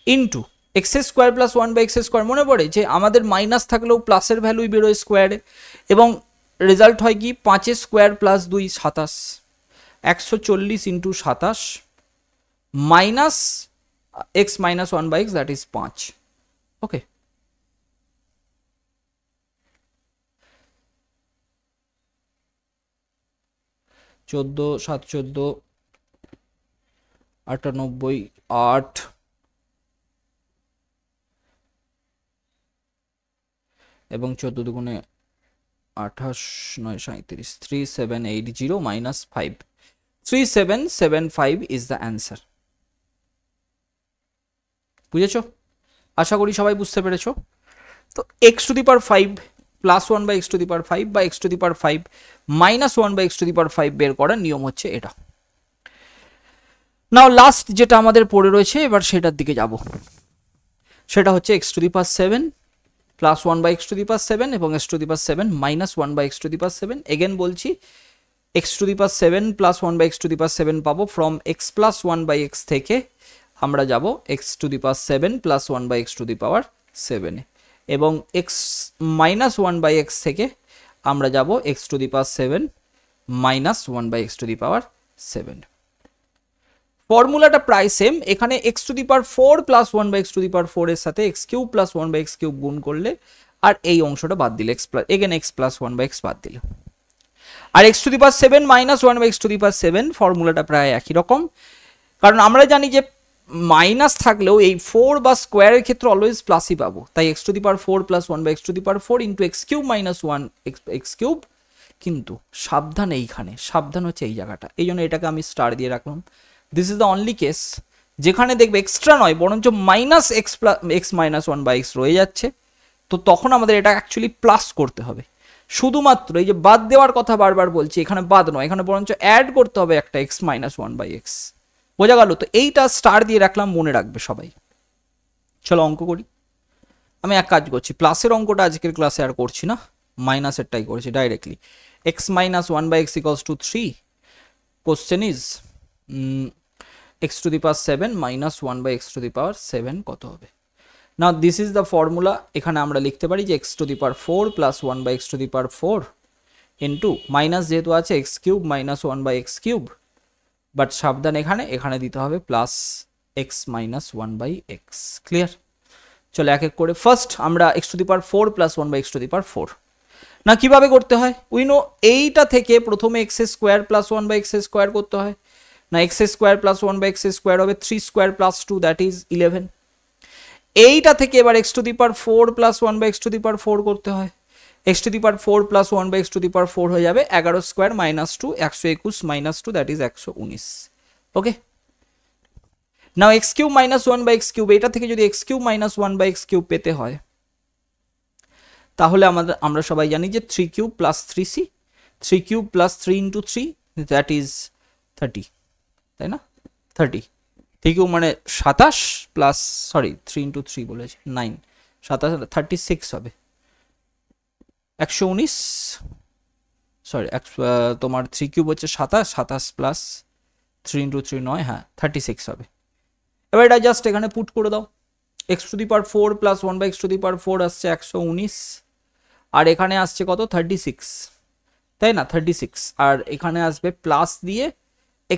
into x square plus 1/x square, মনে পড়ে যে আমাদের মাইনাস থাকলেও প্লাসের ভ্যালুই বেরোয় স্কোয়ারে, এবং রেজাল্ট হয় কি 5 square plus 2 27, 140 into 27 minus x minus 1/x, that is 5। ওকে, চোদ্দ 7 14 98 8 এবং 14 দুগুণে 28 9 37, 3780 মাইনাস 5, 3775 ইজ দ্য অ্যান্সার। বুঝেছো? আশা করি সবাই বুঝতে পেরেছো। তো x⁵ প্লাস 1/x⁵ বা x⁵ মাইনাস 1/x⁵ বের করার নিয়ম হচ্ছে এটা। নাও লাস্ট যেটা আমাদের পড়ে রয়েছে, এবার সেটার দিকে যাব। সেটা হচ্ছে x⁵ প্লাস 1/x⁵ এবং x⁵ মাইনাস 1/x⁵। এগেন বলছি, x⁵ প্লাস 1/x⁵ পাবো ফ্রম x প্লাস 1/x থেকে আমরা যাব x⁵ প্লাস 1/x⁵, এবং x মাইনাস 1/x থেকে আমরা যাব x⁵ মাইনাস 1/x⁵। ফর্মুলাটা প্রায় সেম, এখানে x⁴ প্লাস 1/x⁴ এর সাথে x³ প্লাস 1/x³ গুণ করলে আর এই অংশটা বাদ দিলে x প্লাস 1/x বাদ দিলে, আর x⁵ মাইনাস 1/x⁵ ফর্মুলাটা প্রায় একই রকম, কারণ আমরা জানি যে মাইনাস থাকলেও এই 4 বা স্কোয়ারের ক্ষেত্রে অলওয়েজ প্লাসই পাবো, তাই x⁴ plus 1/x⁴ into x³ minus 1x³। কিন্তু সাবধান, এইখানে সাবধান হচ্ছে এই জায়গাটা, এই জন্য এটাকে আমি স্টার দিয়ে রাখলাম। This is the only case যেখানে দেখবে এক্সট্রা নয় বরঞ্চ মাইনাস x মাইনাস 1/x রয়ে যাচ্ছে, তো তখন আমাদের এটা অ্যাকচুয়ালি প্লাস করতে হবে। শুধুমাত্র এই যে বাদ দেওয়ার কথা বারবার বলছি, এখানে বাদ নয়, এখানে বরঞ্চ অ্যাড করতে হবে একটা x মাইনাস 1/x। বোঝা গেল? তো এইটা স্টার দিয়ে রাখলাম, মনে রাখবে সবাই। চলো অঙ্ক করি। আমি এক কাজ করছি, প্লাসের অঙ্কটা আজকের ক্লাসে আর করছি না, মাইনাসেরটাই করছি directly. x minus 1/x equals to 3। Question is x⁵ minus 1/x⁵ কত হবে? নাও দিস ইজ দ্য ফর্মুলা। এখানে আমরা লিখতে পারি যে x⁴ plus 1/x⁴ into minus যেহেতু আছে x³ মাইনাস 1/x³, বাট সাবধান এখানে দিতে হবে plus x minus 1/x। Clear? চলো এক এক করে। ফার্স্ট আমরা x⁴ প্লাস 1/x⁴। না কিভাবে করতে হয়? উই নো, এইটা থেকে প্রথমে x² প্লাস 1/x² করতে হয় না, x² প্লাস 1/x² হবে 3² প্লাস 2, দ্যাট ইজ 11। এইটা থেকে এবার x⁴ প্লাস 1/x⁴ করতে হয়, x⁴ প্লাস 1/x⁴ হয়ে যাবে 11² minus 2, 121 minus 2, that is 119। Okay, now x³ minus 1/x³, এটা থেকে যদি x³ মাইনাস 1/x³ পেতে হয় তাহলে আমরা সবাই জানি যে 3³ plus 3c, 3³ plus 3 into 3, that is 30, তাই না? 30, 3³ মানে 27 প্লাস 3 ইন্টু 3 বলেছে 9, 27 36 হবে, 119 তোমার 3³ হচ্ছে 27 প্লাস 3 ইন্টু 3 9, হ্যাঁ 36 হবে। এবার এটা জাস্ট এখানে পুট করে দাও, x⁴ প্লাস 1/x⁴ আসছে 119, আর এখানে আসছে কত 36, তাই না? 36, আর এখানে আসবে প্লাস দিয়ে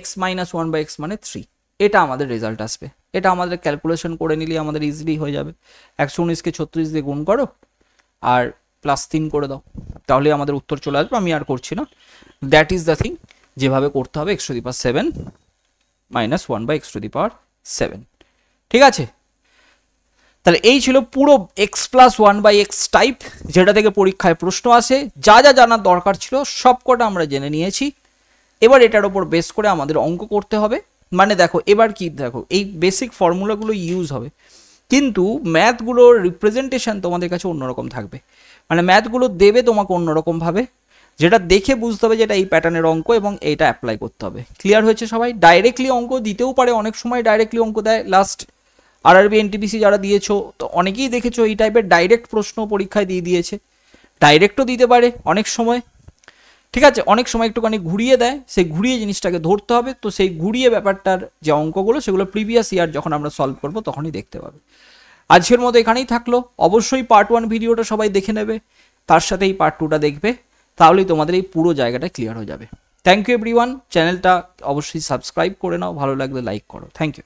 x মাইনাস 1/x মানে 3, এটা আমাদের রেজাল্ট আসবে। এটা আমাদের ক্যালকুলেশন করে নিলে আমাদের ইজিলি হয়ে যাবে। 119কে 36 দিয়ে গুণ করো আর প্লাস 3 করে দাও, তাহলে আমাদের উত্তর চলে আসবে। আমি আর করছি না, দ্যাট ইজ দ্য থিং যেভাবে করতে হবে x⁵ মাইনাস 1/x⁵। ঠিক আছে? তাহলে এই ছিল পুরো x প্লাস 1/x টাইপ, যেটা থেকে পরীক্ষায় প্রশ্ন আসে। যা যা জানার দরকার ছিল সবকটা আমরা জেনে নিয়েছি। এবার এটার ওপর বেস করে আমাদের অঙ্ক করতে হবে। মানে দেখো এবার কি, দেখো এই বেসিক ফর্মুলাগুলো ইউজ হবে, কিন্তু ম্যাথগুলোর রিপ্রেজেন্টেশন তোমাদের কাছে অন্যরকম থাকবে। মানে ম্যাথগুলো দেবে তোমাকে অন্যরকমভাবে, যেটা দেখে বুঝতে হবে যেটা এই প্যাটার্নের অঙ্ক এবং এইটা অ্যাপ্লাই করতে হবে। ক্লিয়ার হয়েছে সবাই? ডাইরেক্টলি অঙ্ক দিতেও পারে, অনেক সময় ডাইরেক্টলি অঙ্ক দেয়। লাস্ট আরআরবি এনটিপিসি যারা দিয়েছো তো অনেকেই দেখেছো এই টাইপের ডাইরেক্ট প্রশ্ন পরীক্ষায় দিয়ে দিয়েছে, ডাইরেক্টও দিতে পারে অনেক সময়। ঠিক আছে, অনেক সময় একটুখানি ঘুরিয়ে দেয়, সেই ঘুরিয়ে জিনিসটাকে ধরতে হবে। তো সেই ঘুরিয়ে ব্যাপারটার যে অঙ্কগুলো সেগুলো প্রিভিয়াস ইয়ার যখন আমরা সলভ করবো তখনই দেখতে পাবে। আজকের মতো এখানেই থাকলো। অবশ্যই পার্ট 1 ভিডিওটা সবাই দেখে নেবে, তার সাথে এই পার্ট 2টা দেখবে, তাহলেই তোমাদের এই পুরো জায়গাটা ক্লিয়ার হয়ে যাবে। থ্যাংক ইউ এভরিওয়ান, চ্যানেলটা অবশ্যই সাবস্ক্রাইব করে নাও, ভালো লাগলে লাইক করো। Thank you.